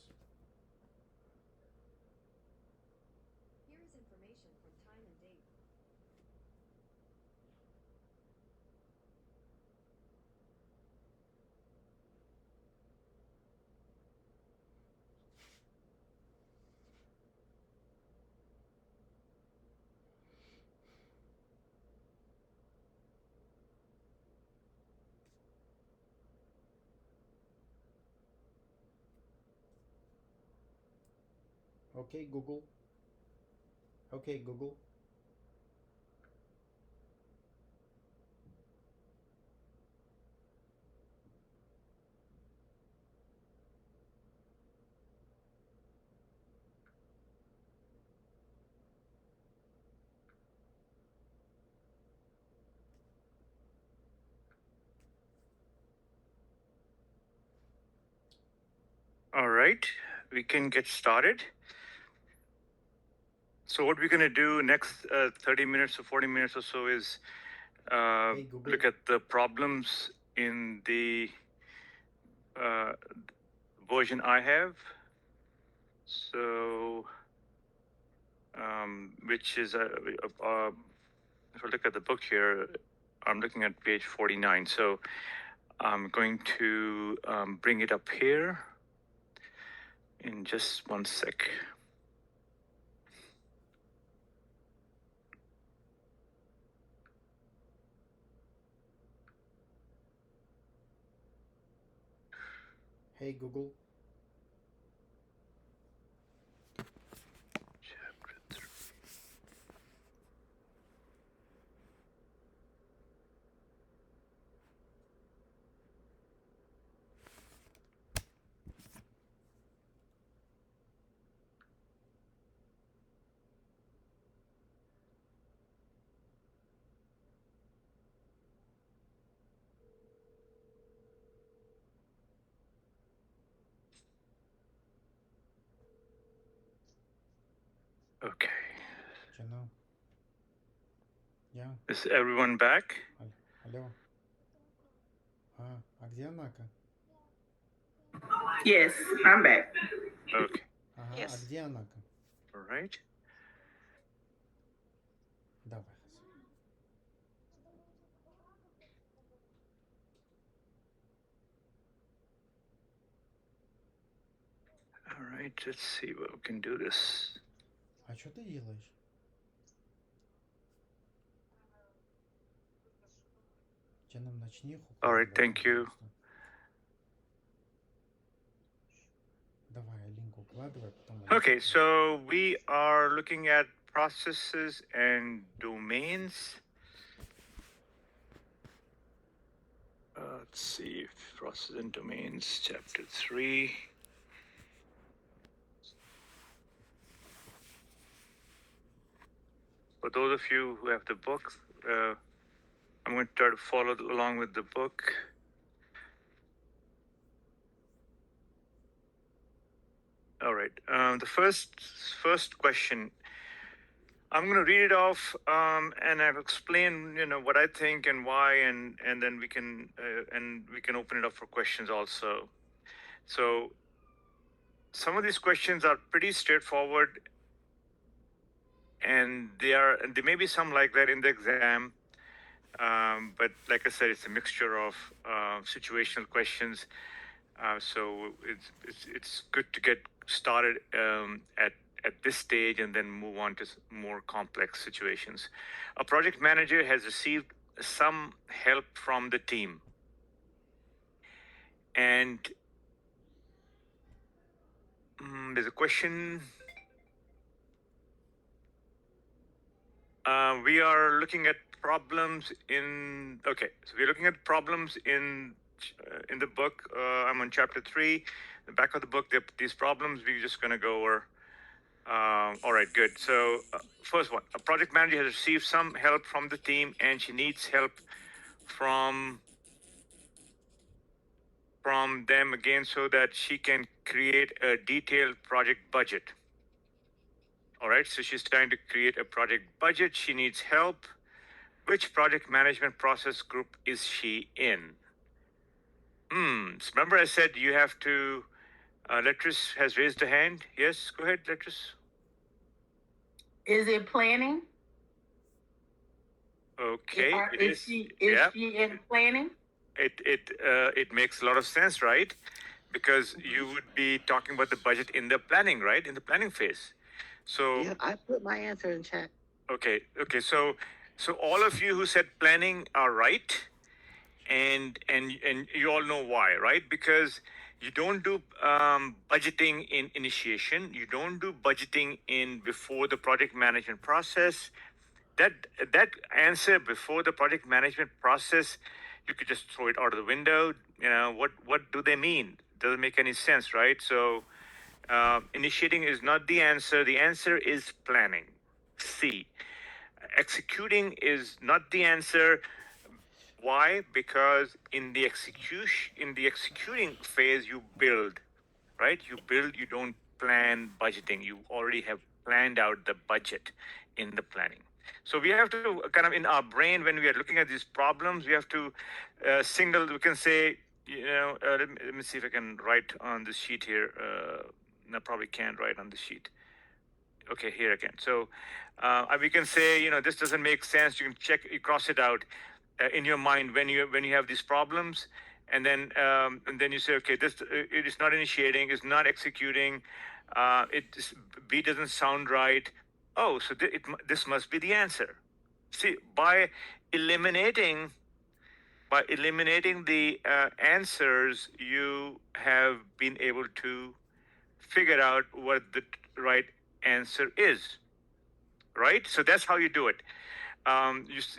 Here is information from time and date. Okay, Google. Okay, Google. All right, we can get started. So what we're going to do next 30 minutes or 40 minutes or so is Hey, Google. look at the problems in the version I have. So, which is, if I look at the book here, I'm looking at page 49. So I'm going to bring it up here in just one sec. Hey, Google. Chapter 3. Okay. Jana. Yeah. Is everyone back? Алло. А где Анака? Yes, I'm back. Okay. Ага, а Yes. где Анака? All right. Давай. All right. Let's see what we can do this. А что ты делаешь? Jana, начни их All right. укладывать, Thank you. пожалуйста. Давай, линк укладывай, потом... Okay, so we are looking at processes and domains. Let's see, process and domains, chapter 3. For those of you who have the book, I'm going to try to follow along with the book. All right. The first question. I'm going to read it off, and I'll explain, what I think and why, and then we can open it up for questions also. So, some of these questions are pretty straightforward, and there may be some like that in the exam, but like I said, it's a mixture of situational questions. So it's good to get started at this stage and then move on to more complex situations. A project manager has received some help from the team, and there's a question. We are looking at problems in. Okay, so we're looking at problems in in the book. I'm on chapter 3. The back of the book, these problems. We're just going to go over. All right, good. So first one, a project manager has received some help from the team, and she needs help from them again so that she can create a detailed project budget. All right, so she's trying to create a project budget. She needs help. Which project management process group is she in? So remember I said you have to, Letris has raised a hand. Yes, go ahead, Letris. Is it planning? Okay, Is she in planning? It makes a lot of sense, right? Because you would be talking about the budget in the planning, right? In the planning phase. So Yeah, I put my answer in chat. okay. So all of you who said planning are right, and you all know why, right? Because you don't do budgeting in initiation. You don't do budgeting in before the project management process. That answer before the project management process, you could just throw it out of the window. You know, what do they mean? Doesn't make any sense, right? So initiating is not the answer. The answer is planning. C. Executing is not the answer. Why? Because in the executing phase, you build, right? You build, you don't plan budgeting. You already have planned out the budget in the planning. So we have to kind of in our brain, when we are looking at these problems, we have to we can say, let me see if I can write on this sheet here. No, probably can't write on the sheet. Okay, here again. So we can say, this doesn't make sense. You can check, you cross it out in your mind when you have these problems, and then you say, okay, this it is not initiating, it's not executing, B doesn't sound right. Oh, so this must be the answer. See, by eliminating the answers, you have been able to figure out what the right answer is, right? So that's how you do it.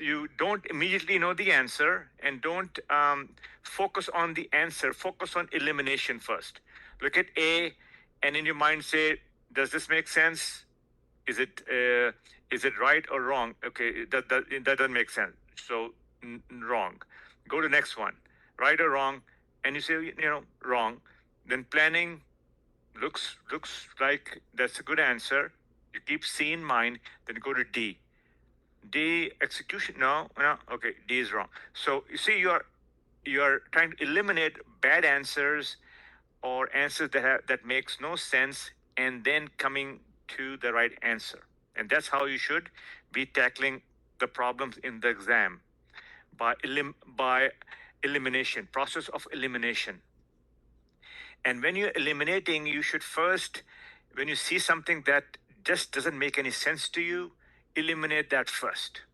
You don't immediately know the answer, and don't focus on the answer. Focus on elimination first. Look at A, and in your mind say, does this make sense? Is it right or wrong? Okay, that doesn't make sense. So wrong. Go to next one, right or wrong, and you say, wrong. Then planning looks like that's a good answer. You keep C in mind. Then go to D. D, execution. No. Okay, D is wrong. So you see, you are trying to eliminate bad answers or answers that makes no sense, and then coming to the right answer. And that's how you should be tackling the problems in the exam, by elimination, process of elimination. And when you're eliminating, you should first, when you see something that just doesn't make any sense to you, eliminate that first.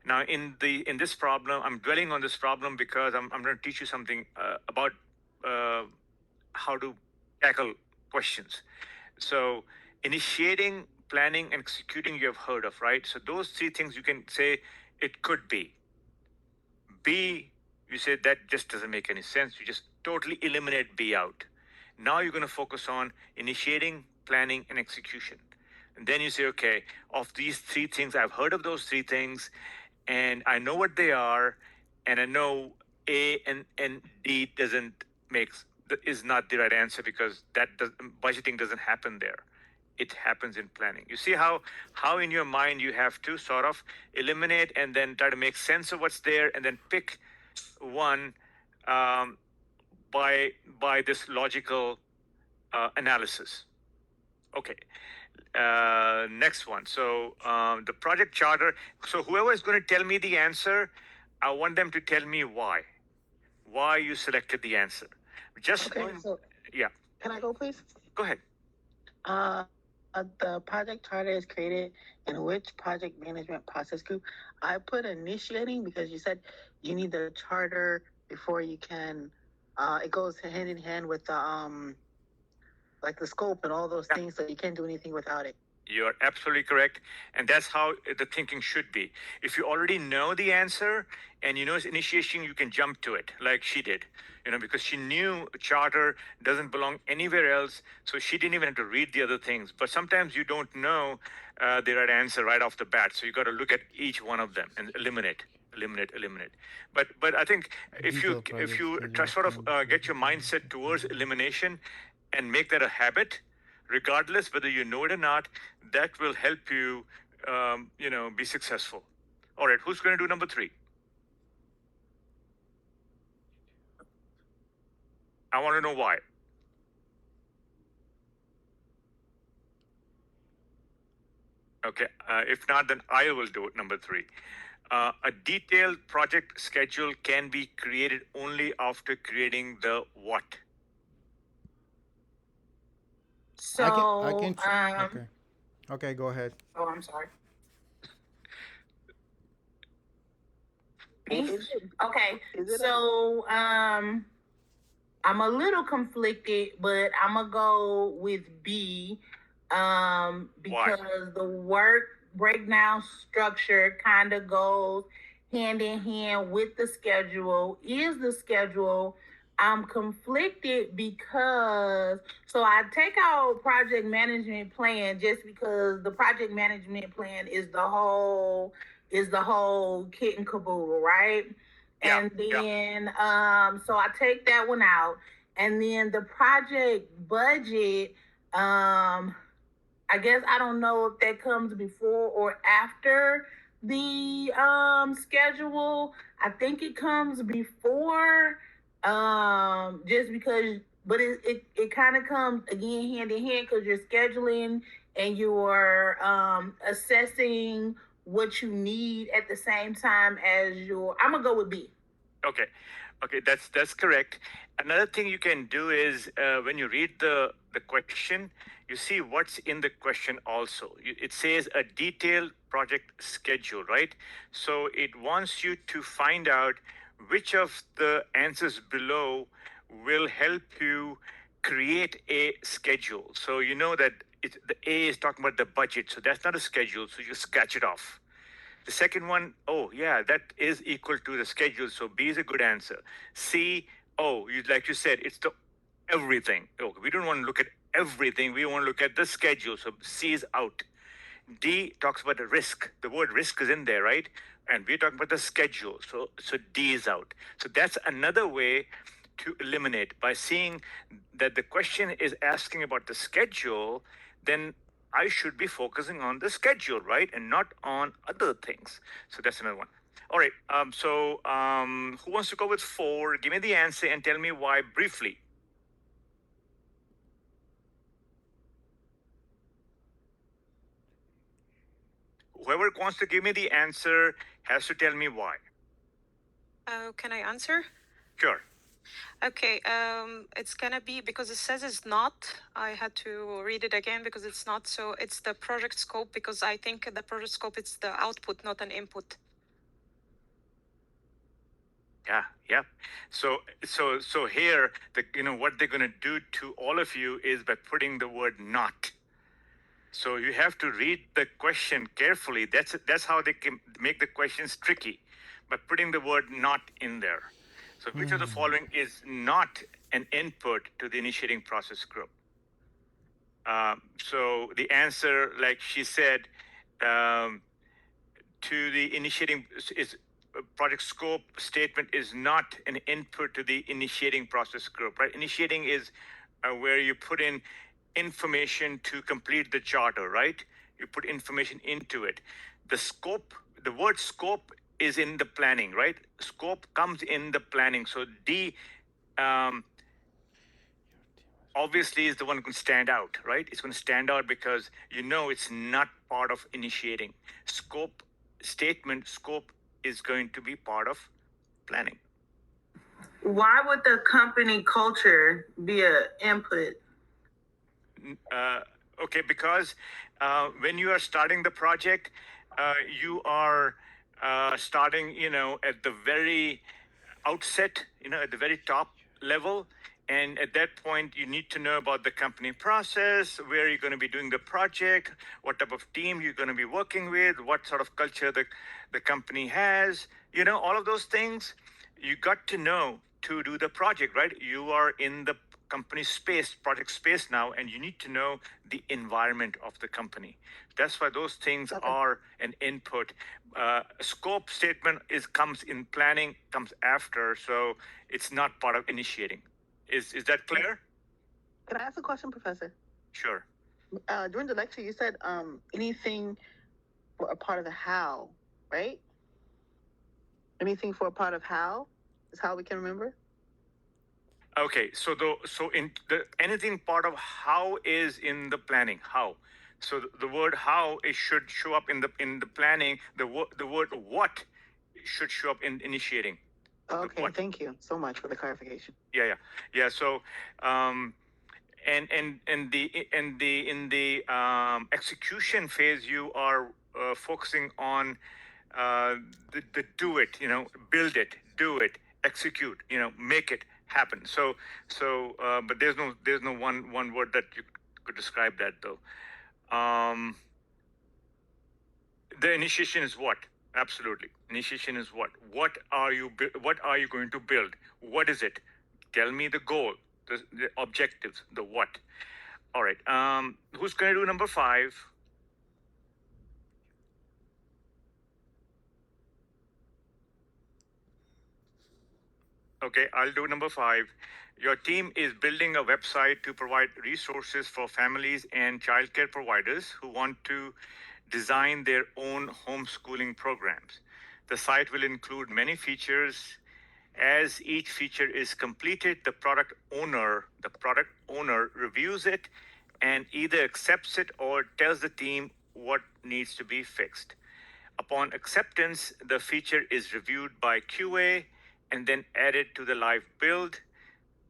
Now, in this problem, I'm dwelling on this problem because I'm going to teach you something about how to tackle questions. So, initiating, planning, and executing, you have heard of, right? So those three things you can say it could be. B, you say that just doesn't make any sense. You just totally eliminate B out. Now you're going to focus on initiating, planning, and execution. And then you say, okay, of these three things, I've heard of those three things, and I know what they are, and I know A and D is not the right answer, because budgeting doesn't happen there. It happens in planning. You see how in your mind you have to sort of eliminate and then try to make sense of what's there, and then pick one by this logical analysis. Okay. Next one. So the project charter. So whoever is going to tell me the answer, I want them to tell me why you selected the answer. Yeah. Can I go, please? Go ahead. The project charter is created in which project management process group? I put initiating because you said you need the charter before you can. It goes hand in hand with the like the scope and all those things, so you can't do anything without it. You're absolutely correct. And that's how the thinking should be. If you already know the answer and you know it's initiation, you can jump to it like she did, because she knew charter doesn't belong anywhere else. So she didn't even have to read the other things. But sometimes you don't know the right answer right off the bat. So you got to look at each one of them and eliminate. But I think if you Detailed project sort of schedule. get your mindset towards elimination and make that a habit, regardless whether you know it or not, that will help you, be successful. All right, who's going to do number 3? I want to know why. Okay, if not, then I will do it. Number 3. A detailed project schedule can be created only after creating the what. So, Okay, go ahead. oh, I'm sorry. Is Okay, it so I'm a little conflicted, but I'm gonna go with B, because the work breakdown structure kind of goes hand in hand with the schedule. Is the schedule? I'm conflicted because I take out project management plan just because the project management plan is the whole kit and caboodle, right? Yeah, And then so I take that one out. And then the project budget, I guess I don't know if that comes before or after the schedule. I think it comes before, just because, but it kind of comes again hand in hand because you're scheduling and you're assessing what you need at the same time as your. I'm gonna go with B. Okay, that's correct. Another thing you can do is when you read the question, you see what's in the question also. It says a detailed project schedule, right? So it wants you to find out which of the answers below will help you create a schedule. So you know that the A is talking about the budget, so that's not a schedule, so you scratch it off. The second one, oh yeah, that is equal to the schedule. So B is a good answer. C, like you said, it's the everything. Oh, we don't want to look at everything. We want to look at the schedule. So C is out. D talks about the risk. The word risk is in there, right? And we're talking about the schedule. So D is out. So that's another way to eliminate by seeing that the question is asking about the schedule, then I should be focusing on the schedule, right? And not on other things. So that's another one. All right. Who wants to go with 4? Give me the answer and tell me why briefly. Whoever wants to give me the answer has to tell me why. Can I answer? Sure. Okay, it's gonna be because it says it's not. I had to read it again because it's not. So it's the project scope because I think the project scope is the output, not an input. Yeah. So here, what they're gonna do to all of you is by putting the word not. So you have to read the question carefully. That's how they can make the questions tricky, by putting the word not in there. So which of the following is not an input to the initiating process group? So the answer, like she said, to the initiating is project scope statement is not an input to the initiating process group, right? Initiating is where you put in information to complete the charter, right? You put information into it. The word scope is in the planning, right? Scope comes in the planning. So D obviously is the one who can stand out, right? It's going to stand out because it's not part of initiating. Scope is going to be part of planning. Why would the company culture be an input? Okay, because when you are starting the project, you are starting, at the very outset, at the very top level, And at that point, you need to know about the company process, where you're going to be doing the project, what type of team you're going to be working with, what sort of culture the company has, all of those things you got to know to do the project, right? You are in the company space, project space now, and you need to know the environment of the company. That's why those things are an input. Scope statement comes in planning, comes after, so it's not part of initiating. Is that clear? Can I ask a question, Professor? Sure. During the lecture, you said anything for a part of the how, right? Anything for a part of how is how we can remember. Okay, so in the anything part of how is in the planning. How? So the word how it should show up in the planning. The word what should show up in initiating. Okay, thank you so much for the clarification. Yeah. So, and in the execution phase, you are focusing on the do it, build it, do it, execute, make it happen. So, but there's no one word that you could describe that though. The initiation is what? Absolutely. Initiation is what? What are you going to build? What is it? Tell me the goal, the objectives, the what. All right. Who's going to do number 5? Okay, I'll do number 5. Your team is building a website to provide resources for families and childcare providers who want to design their own homeschooling programs. The site will include many features. As each feature is completed, the product owner reviews it and either accepts it or tells the team what needs to be fixed. Upon acceptance, the feature is reviewed by QA and then added to the live build.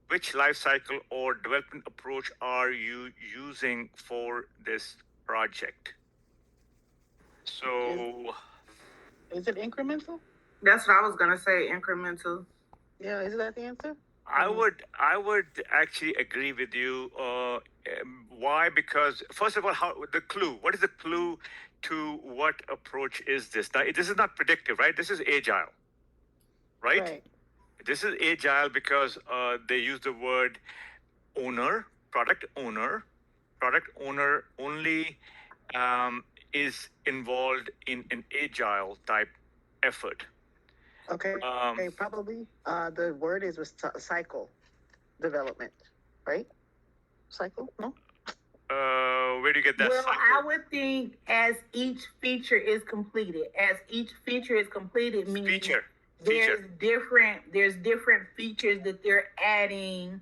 Which lifecycle or development approach are you using for this project? So, is it incremental? That's what I was gonna say. Incremental. Yeah, is that the answer? I would actually agree with you. Why? Because first of all, the clue. What is the clue to what approach is this? Now, this is not predictive, right? This is agile, right? This is agile because they use the word owner, product owner. Product owner only is involved in an agile type effort. Okay, probably the word is cycle development, right? Cycle, no? Where do you get that? Well, cycle? I would think as each feature is completed, meaning there's different features that they're adding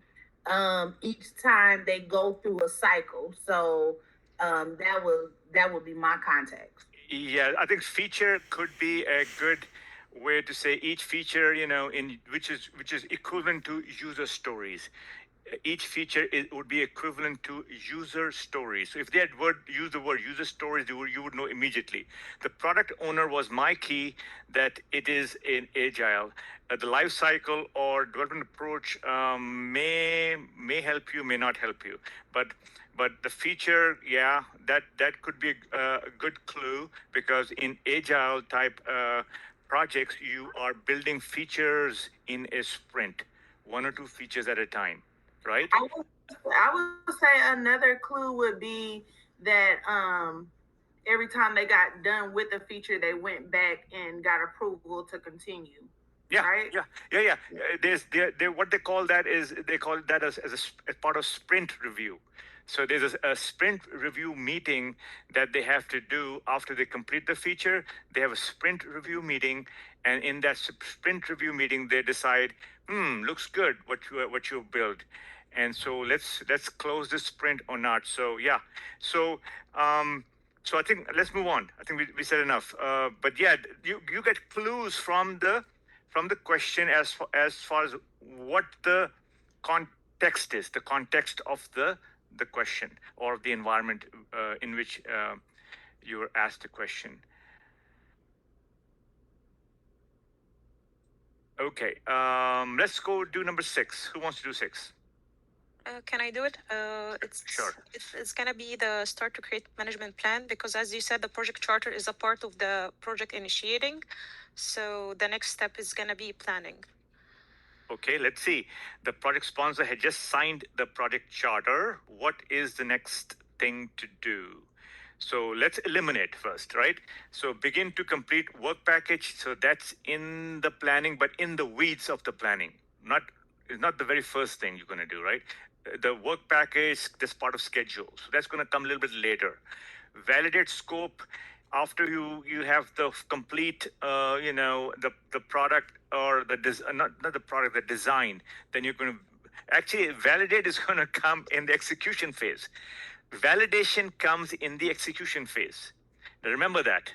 each time they go through a cycle. So that would be my context. Yeah, I think feature could be a good way to say each feature, in which is equivalent to user stories. Each feature would be equivalent to user stories. So if they had used the word user stories, you would know immediately. The product owner was my key that it is in agile. The life cycle or development approach may help you, may not help you. But the feature, yeah, that could be a good clue, because in agile type projects, you are building features in a sprint, 1 or 2 features at a time. Right? I would say another clue would be that every time they got done with the feature, they went back and got approval to continue. Yeah, right? Yeah. There's what they call that is they call that as part of sprint review. So there's a sprint review meeting that they have to do after they complete the feature. They have a sprint review meeting, and in that sprint review meeting, they decide, looks good what you built, and so let's close this sprint or not. So yeah, so I think let's move on. I think we said enough. But yeah, you get clues from the question as far as what the context is, the context of the question or the environment in which you were asked the question. Okay, let's go do number 6. Who wants to do 6? Can I do it? Sure. It's gonna be the start to create management plan, because as you said, the project charter is a part of the project initiating. So the next step is gonna be planning. Okay, let's see. The project sponsor had just signed the project charter. What is the next thing to do? So let's eliminate first, right? So begin to complete work package. So that's in the planning, but in the weeds of the planning. It's not the very first thing you're going to do, right? The work package, this part of schedule. So that's going to come a little bit later. Validate scope after you have the complete the product or not the product, the design. Then you're going to actually validate is going to come in the execution phase. Validation comes in the execution phase. Now remember that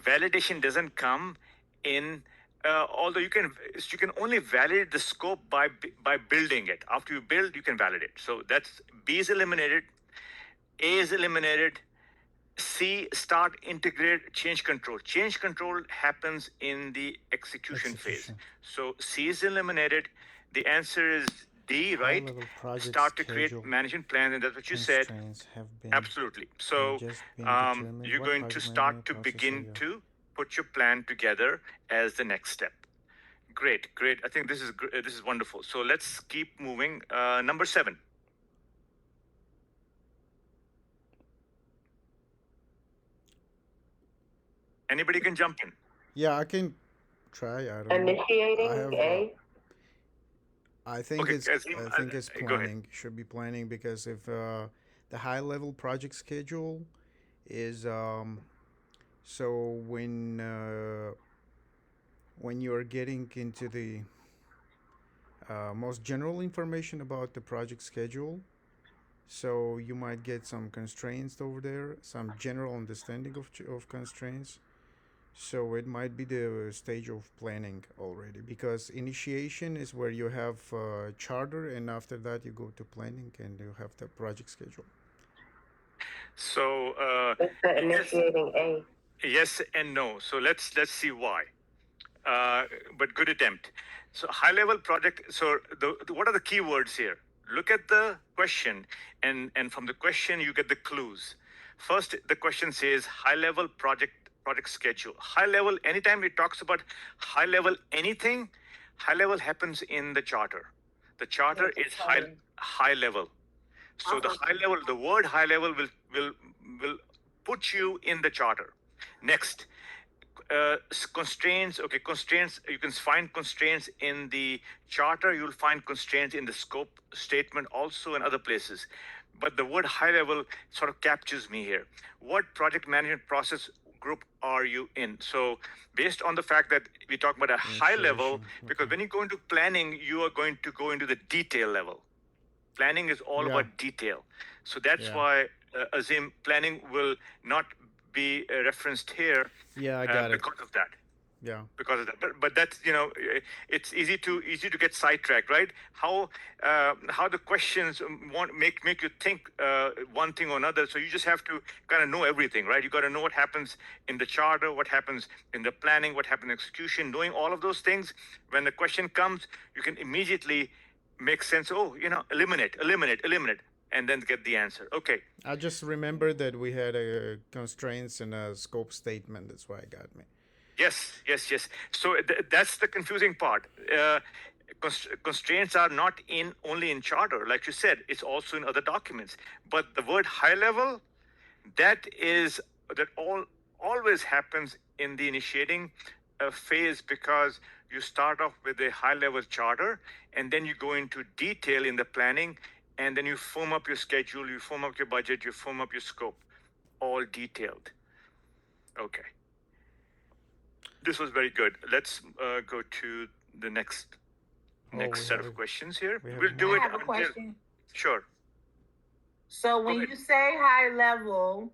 validation doesn't come in. Although you can only validate the scope by building it. After you build, you can validate. So that's B is eliminated, A is eliminated. C, start, integrate, change control. Change control happens in the execution phase. So C is eliminated. The answer is D, right? High-level project Start to create schedule management plans, and that's what you said. constraints have been Absolutely. So just been determined. you're What going to project start management to process are begin you- to put your plan together as the next step. Great. I think this is wonderful. So let's keep moving. Number 7. Anybody can jump in. Yeah, I can try. I don't know. Initiating I have. A. I think Okay, it's. Azim, I think it's go ahead. planning. Should be planning because if the high-level project schedule is so when you are getting into the most general information about the project schedule, so you might get some constraints over there, some general understanding of constraints. So it might be the stage of planning already, because initiation is where you have charter, and after that you go to planning and you have the project schedule. So It's the initiating A. yes and no. So let's see why. But good attempt. So high level project. So what are the key words here? Look at the question, and from the question you get the clues. First, the question says high level project schedule. High level. Anytime it talks about high level anything, high level happens in the charter. The charter is high level. So the high level, the word high level will put you in the charter. Next, constraints. Okay, constraints. You can find constraints in the charter. You'll find constraints in the scope statement, also in other places. But the word high level sort of captures me here. What project management process group are you in? So based on the fact that we talk about a high level, because when you go into planning, you are going to go into the detail level. Planning is all about detail. So that's why, Azim, planning will not be referenced here. Yeah, I got it. Because of that. Yeah. Because of that. But that's, it's easy to get sidetracked, right? How the questions make you think one thing or another. So you just have to kind of know everything, right? You got to know what happens in the charter, what happens in the planning, what happens in execution. Knowing all of those things, when the question comes, you can immediately make sense. Oh, eliminate, and then get the answer. Okay. I just remember that we had a constraints and a scope statement. That's why it got me. Yes. So that's the confusing part. Constraints are not only in charter, like you said. It's also in other documents. But the word high level, that always happens in the initiating phase, because you start off with a high level charter, and then you go into detail in the planning, and then you form up your schedule, you form up your budget, you form up your scope, all detailed. Okay. This was very good. Let's go to the next set of questions here. We'll do it. I have a question. Sure. So when you say high level,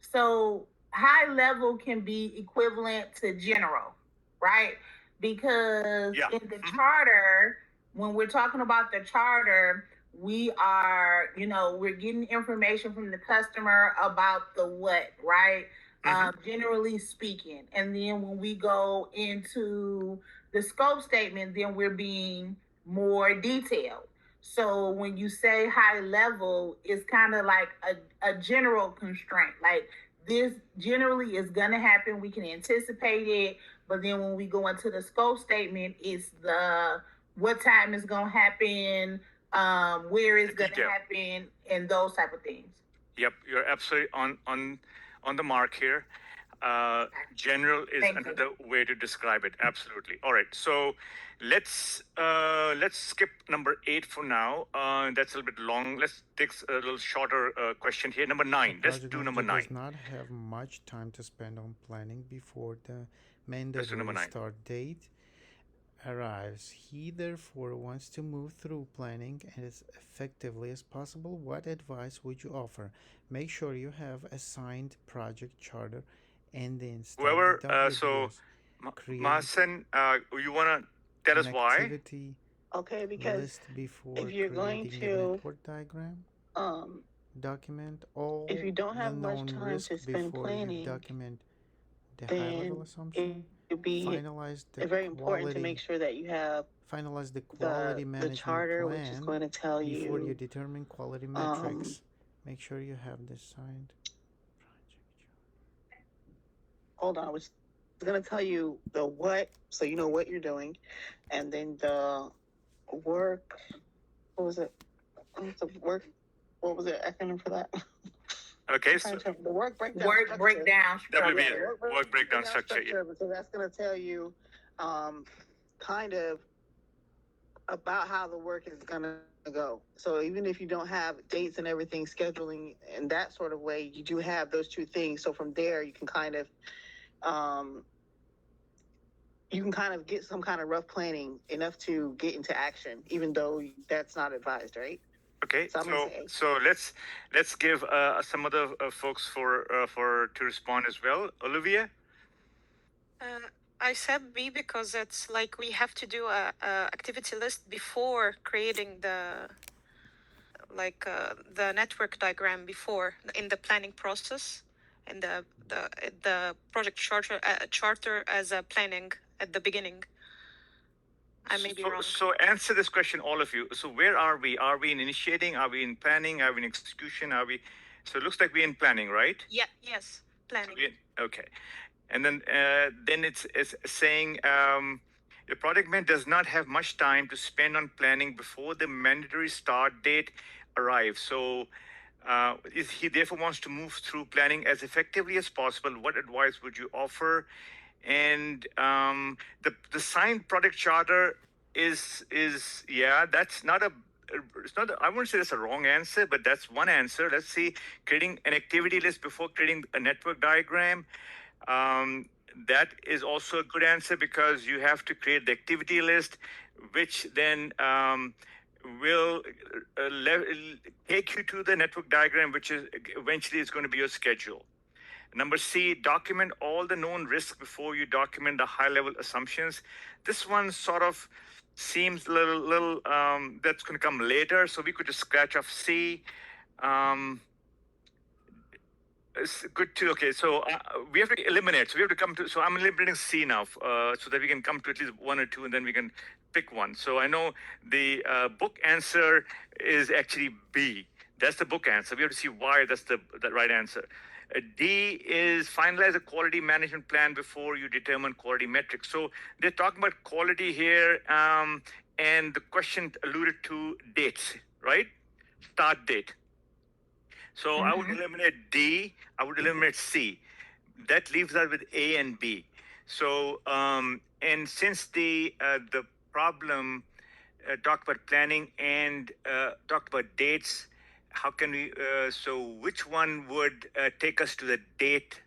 so high level can be equivalent to general, right? Because in the charter, when we're talking about the charter, we are, we're getting information from the customer about the what, right? Generally speaking. And then when we go into the scope statement, then we're being more detailed. So when you say high level, it's kind of like a general constraint. Like this generally is going to happen. We can anticipate it. But then when we go into the scope statement, it's the what time is going to happen, where it's going to happen, and those type of things. Yep, you're absolutely on the mark here. General is another way to describe it. Absolutely. All right. So let's skip number 8 for now. That's a little bit long. Let's take a little shorter question here. Number 9. Let's do number 9. Does not have much time to spend on planning before the mandatory start date arrives. He therefore wants to move through planning as effectively as possible. What advice would you offer? Make sure you have a signed project charter and then whoever so Mahasen, you want to tell us why? Okay, because if you're going to network diagram, document all if you don't have much time to spend planning, document the high-level assumption. It'd be very important to make sure that you have finalize the quality management the charter, plan which is going to tell you before you determine quality metrics. Make sure you have the signed project. Hold on, I was going to tell you the what, so you know what you're doing, and then the work. What was it? The work. What was the acronym for that? Okay, so the work breakdown. Work breakdown structure. Work breakdown structure. Yeah. So that's going to tell you, kind of about how the work is going to go. So even if you don't have dates and everything, scheduling in that sort of way, you do have those two things. So from there, you can kind of, get some kind of rough planning enough to get into action, even though that's not advised, right? Okay, so let's give some other folks to respond as well. Olivia? I said B because it's like we have to do a activity list before creating the network diagram before in the planning process, and the project charter as a planning at the beginning. I may be wrong. So answer this question, all of you. So where are we? Are we in initiating? Are we in planning? Are we in execution? Are we? So it looks like we're in planning, right? Yeah. Yes. Planning. So okay. And then it's saying the project man does not have much time to spend on planning before the mandatory start date arrives. So he therefore wants to move through planning as effectively as possible. What advice would you offer? And the signed product charter is that's not a. It's not. I wouldn't say that's a wrong answer, but that's one answer. Let's see, creating an activity list before creating a network diagram. That is also a good answer because you have to create the activity list, which then will take you to the network diagram, which is eventually is going to be your schedule. Number C, document all the known risks before you document the high-level assumptions. This one sort of seems a little that's going to come later, so we could just scratch off C. It's good too. Okay, so we have to eliminate. So we have to come to. So I'm eliminating C now, so that we can come to at least one or two, and then we can pick one. So I know the book answer is actually B. That's the book answer. We have to see why that's the right answer. D is finalize a quality management plan before you determine quality metrics. So they're talking about quality here, and the question alluded to dates, right? Start date. So I would eliminate D. I would eliminate C. That leaves us with A and B. So and since the problem talked about planning and talked about dates, how can we? So which one would take us to the date?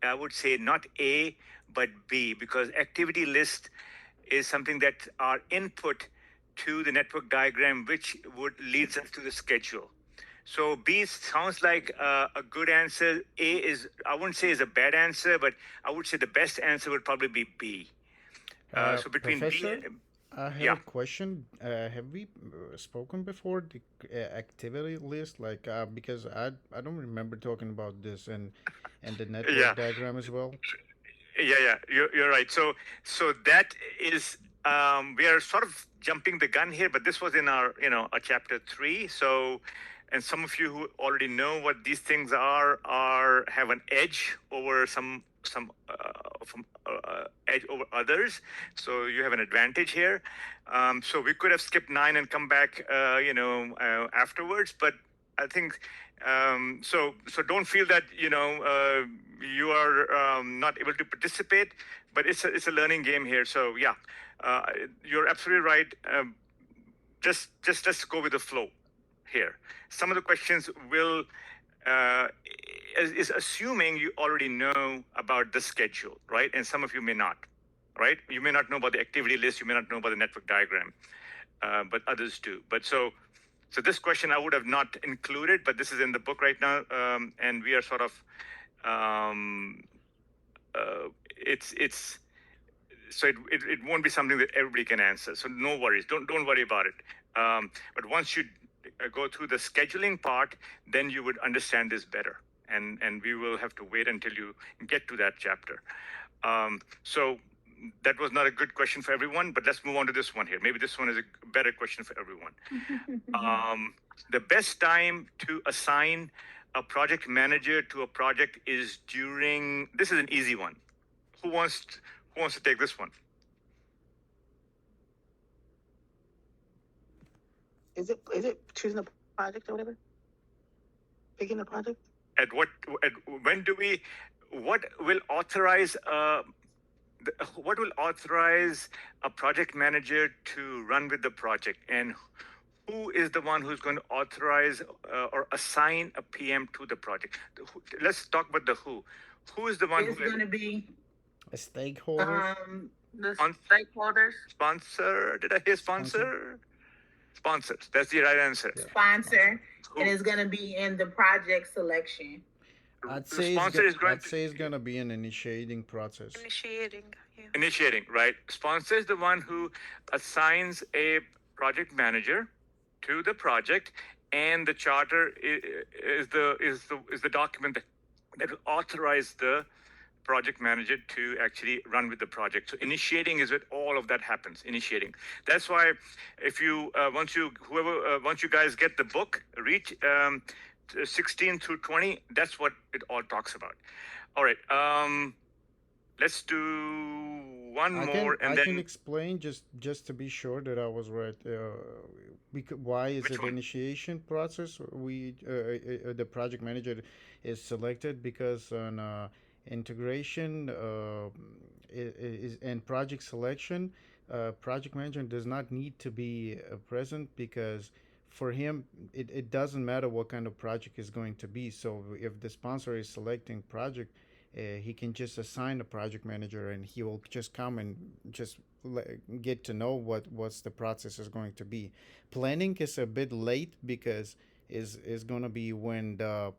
I would say not A but B, because activity list is something that are input to the network diagram, which would leads us to the schedule. So B sounds like a good answer. A is, I wouldn't say is a bad answer, but I would say the best answer would probably be B. So between Professor, B and, I have a question. Have we spoken before the activity list? Like, because I don't remember talking about this and the network diagram as well. Yeah, you're right. So that is we are sort of jumping the gun here, but this was in our, our chapter 3. So, and some of you who already know what these things are have an edge over edge over others. So you have an advantage here. So we could have skipped 9 and come back, afterwards. But I think so don't feel that you are not able to participate, but it's a learning game here. So yeah, you're absolutely right. Just go with the flow here. Some of the questions will is assuming you already know about the schedule, right? And some of you may not, right? You may not know about the activity list. You may not know about the network diagram, but others do. But so this question I would have not included, but this is in the book right now, and we are sort of it's so it won't be something that everybody can answer. So no worries, don't worry about it. But once you go through the scheduling part, then you would understand this better, and we will have to wait until you get to that chapter. So that was not a good question for everyone, but let's move on to this one here. Maybe this one is a better question for everyone. The best time to assign a project manager to a project is during, this is an easy one. Who wants to take this one? Is it choosing a project or whatever? Picking a project? What will authorize a project manager to run with the project, and who is the one who's going to authorize or assign a PM to the project? Let's talk about the who. Who is the one It's going to be A stakeholder. the stakeholders. Sponsor? Did I hear sponsor? Sponsors. That's the right answer. Yeah. Sponsor, Who? and it's going to be in the project selection. I'd say it's gonna be an initiating process. Initiating, yeah. Initiating, right? Sponsor is the one who assigns a project manager to the project, and the charter is the document that will authorize the project manager to actually run with the project. So initiating is where all of that happens. Initiating. That's why if you once you guys get the book, read 16 through 20. That's what it all talks about. All right. Let's do one more, and I then can explain just to be sure that I was right. Why is Which it one? initiation process? The project manager is selected because on integration and project selection, project manager does not need to be present because for him it doesn't matter what kind of project is going to be. So if the sponsor is selecting project, he can just assign a project manager and he will just come and just get to know what's the process is going to be. Planning is a bit late because is going to be when the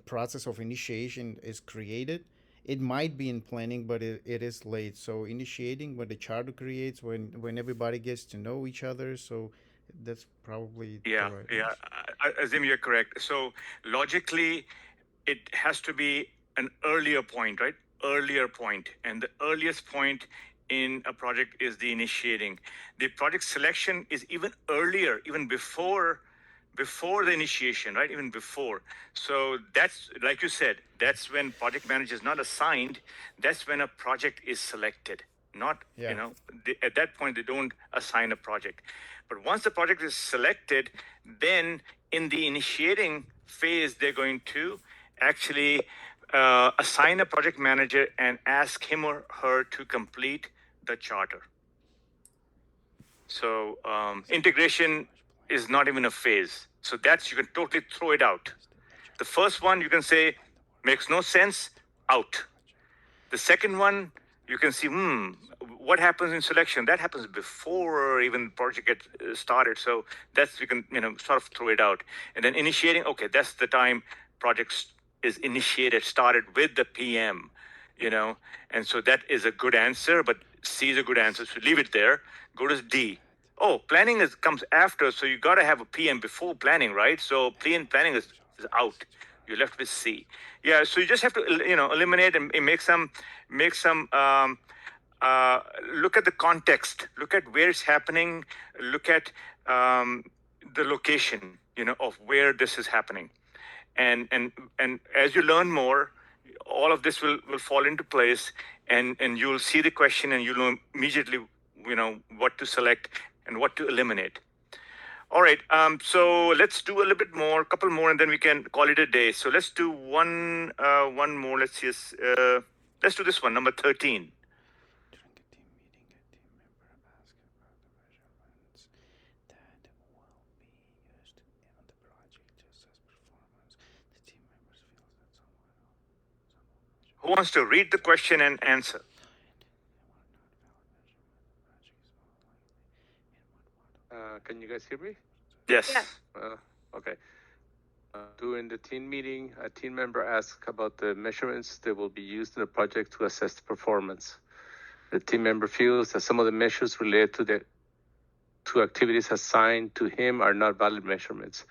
process of initiation is created. It might be in planning, but it is late. So initiating when the charter creates, when everybody gets to know each other. So that's probably the right answer. Azim, you're correct. So logically, it has to be an earlier point, right? Earlier point, and the earliest point in a project is the initiating. The project selection is even earlier, even before the initiation, right? Even before. So that's, like you said, that's when project manager is not assigned. That's when a project is selected. Not, at that point, they don't assign a project. But once the project is selected, then in the initiating phase, they're going to actually assign a project manager and ask him or her to complete the charter. So integration is not even a phase. So that's, you can totally throw it out. The first one, you can say, makes no sense, out. The second one, you can see, what happens in selection? That happens before even the project gets started. So that's, you can, sort of throw it out. And then initiating, okay, that's the time project is initiated, started with the PM, and so that is a good answer, but C is a good answer. So leave it there. Go to D. Oh, planning comes after, so you got to have a PM before planning, right? So planning is out. You're left with C. Yeah, so you just have to, eliminate and make some look at the context, look at where it's happening, look at the location, of where this is happening. And as you learn more, all of this will fall into place, and you'll see the question and you'll know immediately, what to select and what to eliminate. All right, so let's do a little bit more, a couple more, and then we can call it a day. So let's do one more. Let's see. Let's do this one, number 13. During a team meeting, a team member asks about the measurements that will be used on the project to assess performance. The team members feel that someone Who wants to read the question and answer? Can you guys hear me? Yes. Yeah. Okay. During the team meeting, a team member asked about the measurements that will be used in the project to assess the performance. The team member feels that some of the measures related to activities assigned to him are not valid measurements.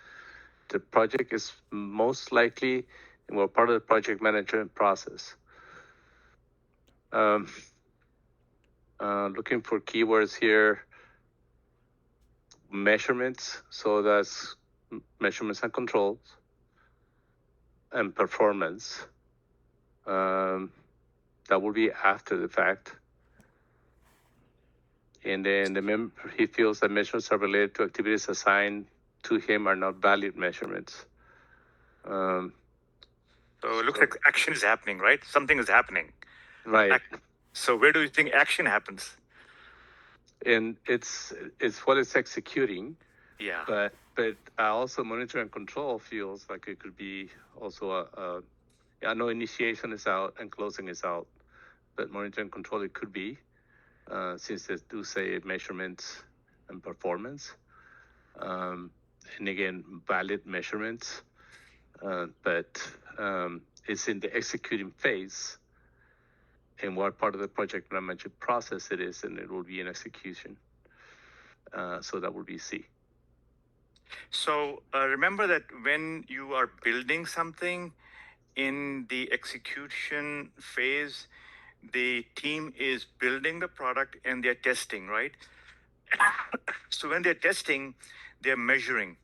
The project is most likely part of the project management process. Looking for keywords here. Measurements, so that's measurements and controls, and performance. That will be after the fact. And then he feels that measurements are related to activities assigned to him are not valid measurements. So it looks like action is happening, right? Something is happening. Right. So where do you think action happens? And it's what it's executing. Yeah. But also monitor and control feels like it could be also I know initiation is out and closing is out, but monitor and control it could be, since they do say measurements and performance, and again valid measurements, but it's in the executing phase. And what part of the project management process it is, and it will be in execution. So that will be C. So remember that when you are building something in the execution phase, the team is building the product and they're testing, right? So when they're testing, they're measuring.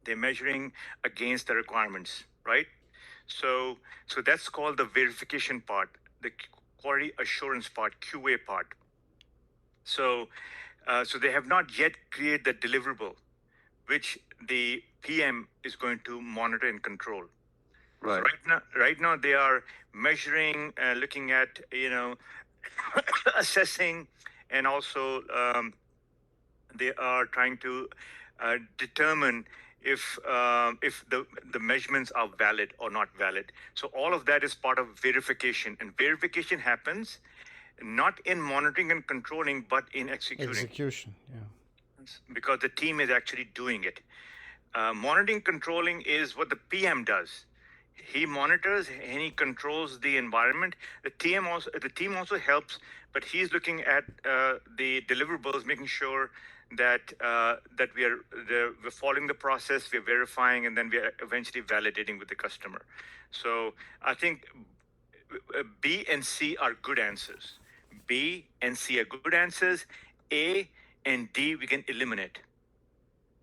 They're measuring against the requirements, right? So that's called the verification part, the quality assurance part, QA part. So they have not yet created the deliverable, which the PM is going to monitor and control. Right. So right now they are measuring, looking at, assessing, and also they are trying to determine if the measurements are valid or not valid. So all of that is part of verification, and verification happens not in monitoring and controlling, but in executing. Execution, yeah. Because the team is actually doing it. Monitoring, controlling is what the PM does. He monitors and he controls the environment. The team also helps, but he's looking at the deliverables, making sure that we're following the process, we're verifying, and then we're eventually validating with the customer. So I think B and C are good answers. B and C are good answers. A and D we can eliminate.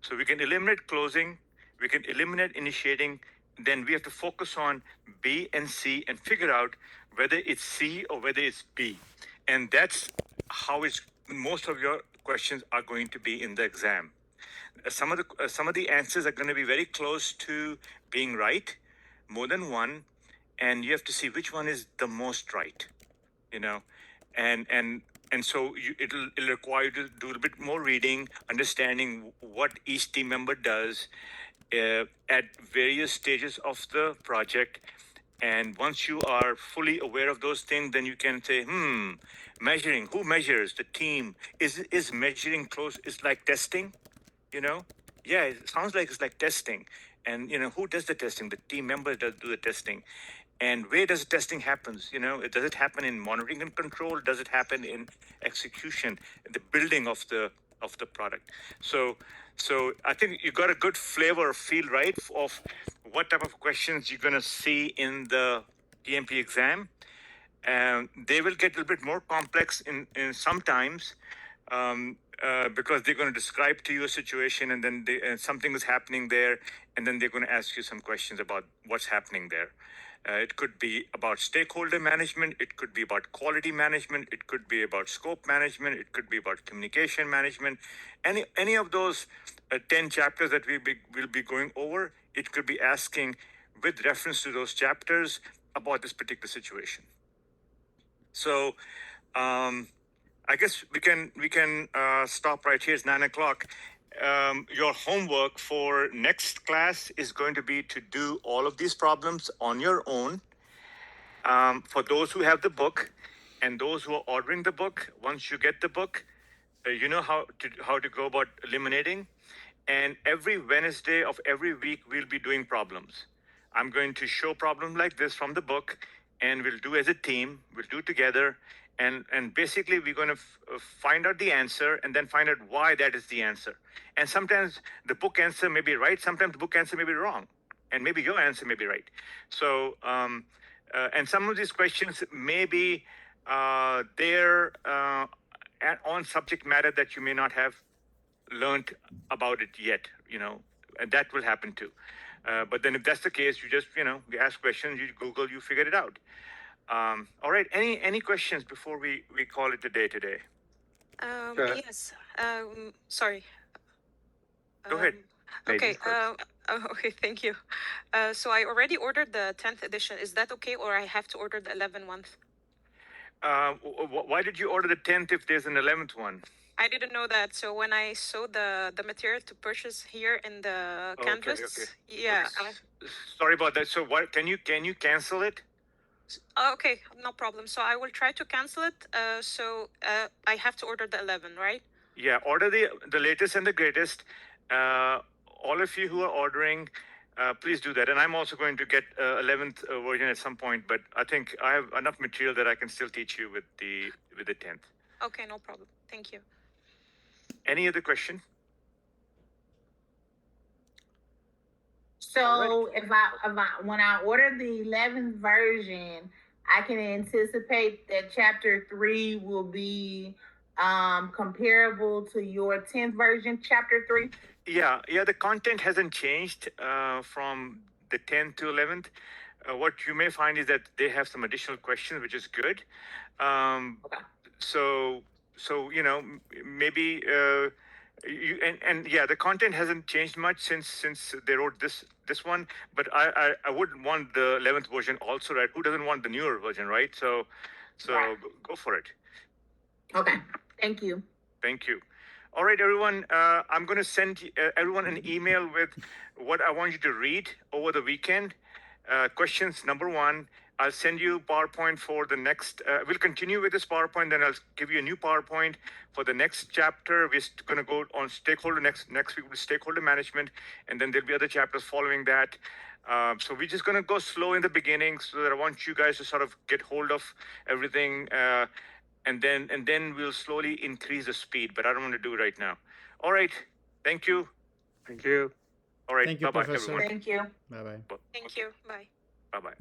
So we can eliminate closing, we can eliminate initiating. Then we have to focus on B and C and figure out whether it's C or whether it's B. And that's how most of your questions are going to be in the exam. Some of the answers are going to be very close to being right, more than one, and you have to see which one is the most right, and so it'll require you to do a bit more reading, understanding what each team member does at various stages of the project. And once you are fully aware of those things, then you can say, measuring, who measures? The team. Is measuring close? It's like testing, Yeah, it sounds like it's like testing. And, who does the testing? The team members do the testing. And where does the testing happen? Does it happen in monitoring and control? Does it happen in execution, the building of the product? So I think you got a good flavor, feel, right, of what type of questions you're going to see in the PMP exam. They will get a little bit more complex in sometimes because they're going to describe to you a situation, and then something is happening there, and then they're going to ask you some questions about what's happening there. It could be about stakeholder management. It could be about quality management. It could be about scope management. It could be about communication management. Any of those 10 chapters that we'll be going over, it could be asking with reference to those chapters about this particular situation. So I guess we can stop right here. It's 9 o'clock. Your homework for next class is going to be to do all of these problems on your own. For those who have the book and those who are ordering the book, once you get the book, you know how to go about eliminating. And every Wednesday of every week, we'll be doing problems. I'm going to show problems like this from the book, and we'll do as a team. We'll do together. And basically, we're going to find out the answer and then find out why that is the answer. And sometimes the book answer may be right. Sometimes the book answer may be wrong. And maybe your answer may be right. So, and some of these questions may be there on subject matter that you may not have learned about it yet, and that will happen too. But then if that's the case, you just, you ask questions, you Google, you figure it out. All right. Any questions before we call it a day today? Yes. Sorry. Go ahead. Okay. Okay. Thank you. So I already ordered the 10th edition. Is that okay, or I have to order the 11th one? Why did you order the 10th if there's an 11th one? I didn't know that. So when I saw the material to purchase here in the canvas, okay. yeah. Sorry about that. So what? Can you cancel it? Okay, no problem. So I will try to cancel it. So I have to order the 11, right? Yeah, order the latest and the greatest. All of you who are ordering, please do that. And I'm also going to get 11th version at some point. But I think I have enough material that I can still teach you with the 10th. Okay, no problem. Thank you. Any other question? So if I when I order the 11th version, I can anticipate that chapter 3 will be comparable to your 10th version, chapter 3. Yeah. The content hasn't changed from the 10th to 11th. What you may find is that they have some additional questions, which is good. Okay. So maybe the content hasn't changed much since they wrote this one. But I would want the 11th version also, right? Who doesn't want the newer version, right? So Right. go for it. Okay. Thank you. Thank you. All right, everyone. I'm going to send everyone an email with what I want you to read over the weekend. Questions number 1. I'll send you PowerPoint for the next. We'll continue with this PowerPoint, then I'll give you a new PowerPoint for the next chapter. We're going to go on stakeholder next week with stakeholder management, and then there'll be other chapters following that. So we're just going to go slow in the beginning, so that I want you guys to sort of get hold of everything, and then we'll slowly increase the speed. But I don't want to do it right now. All right. Thank you. Thank you. All right. Thank you, Bye-bye, Professor. everyone. Thank you. Bye bye. Thank you. Bye. Bye-bye.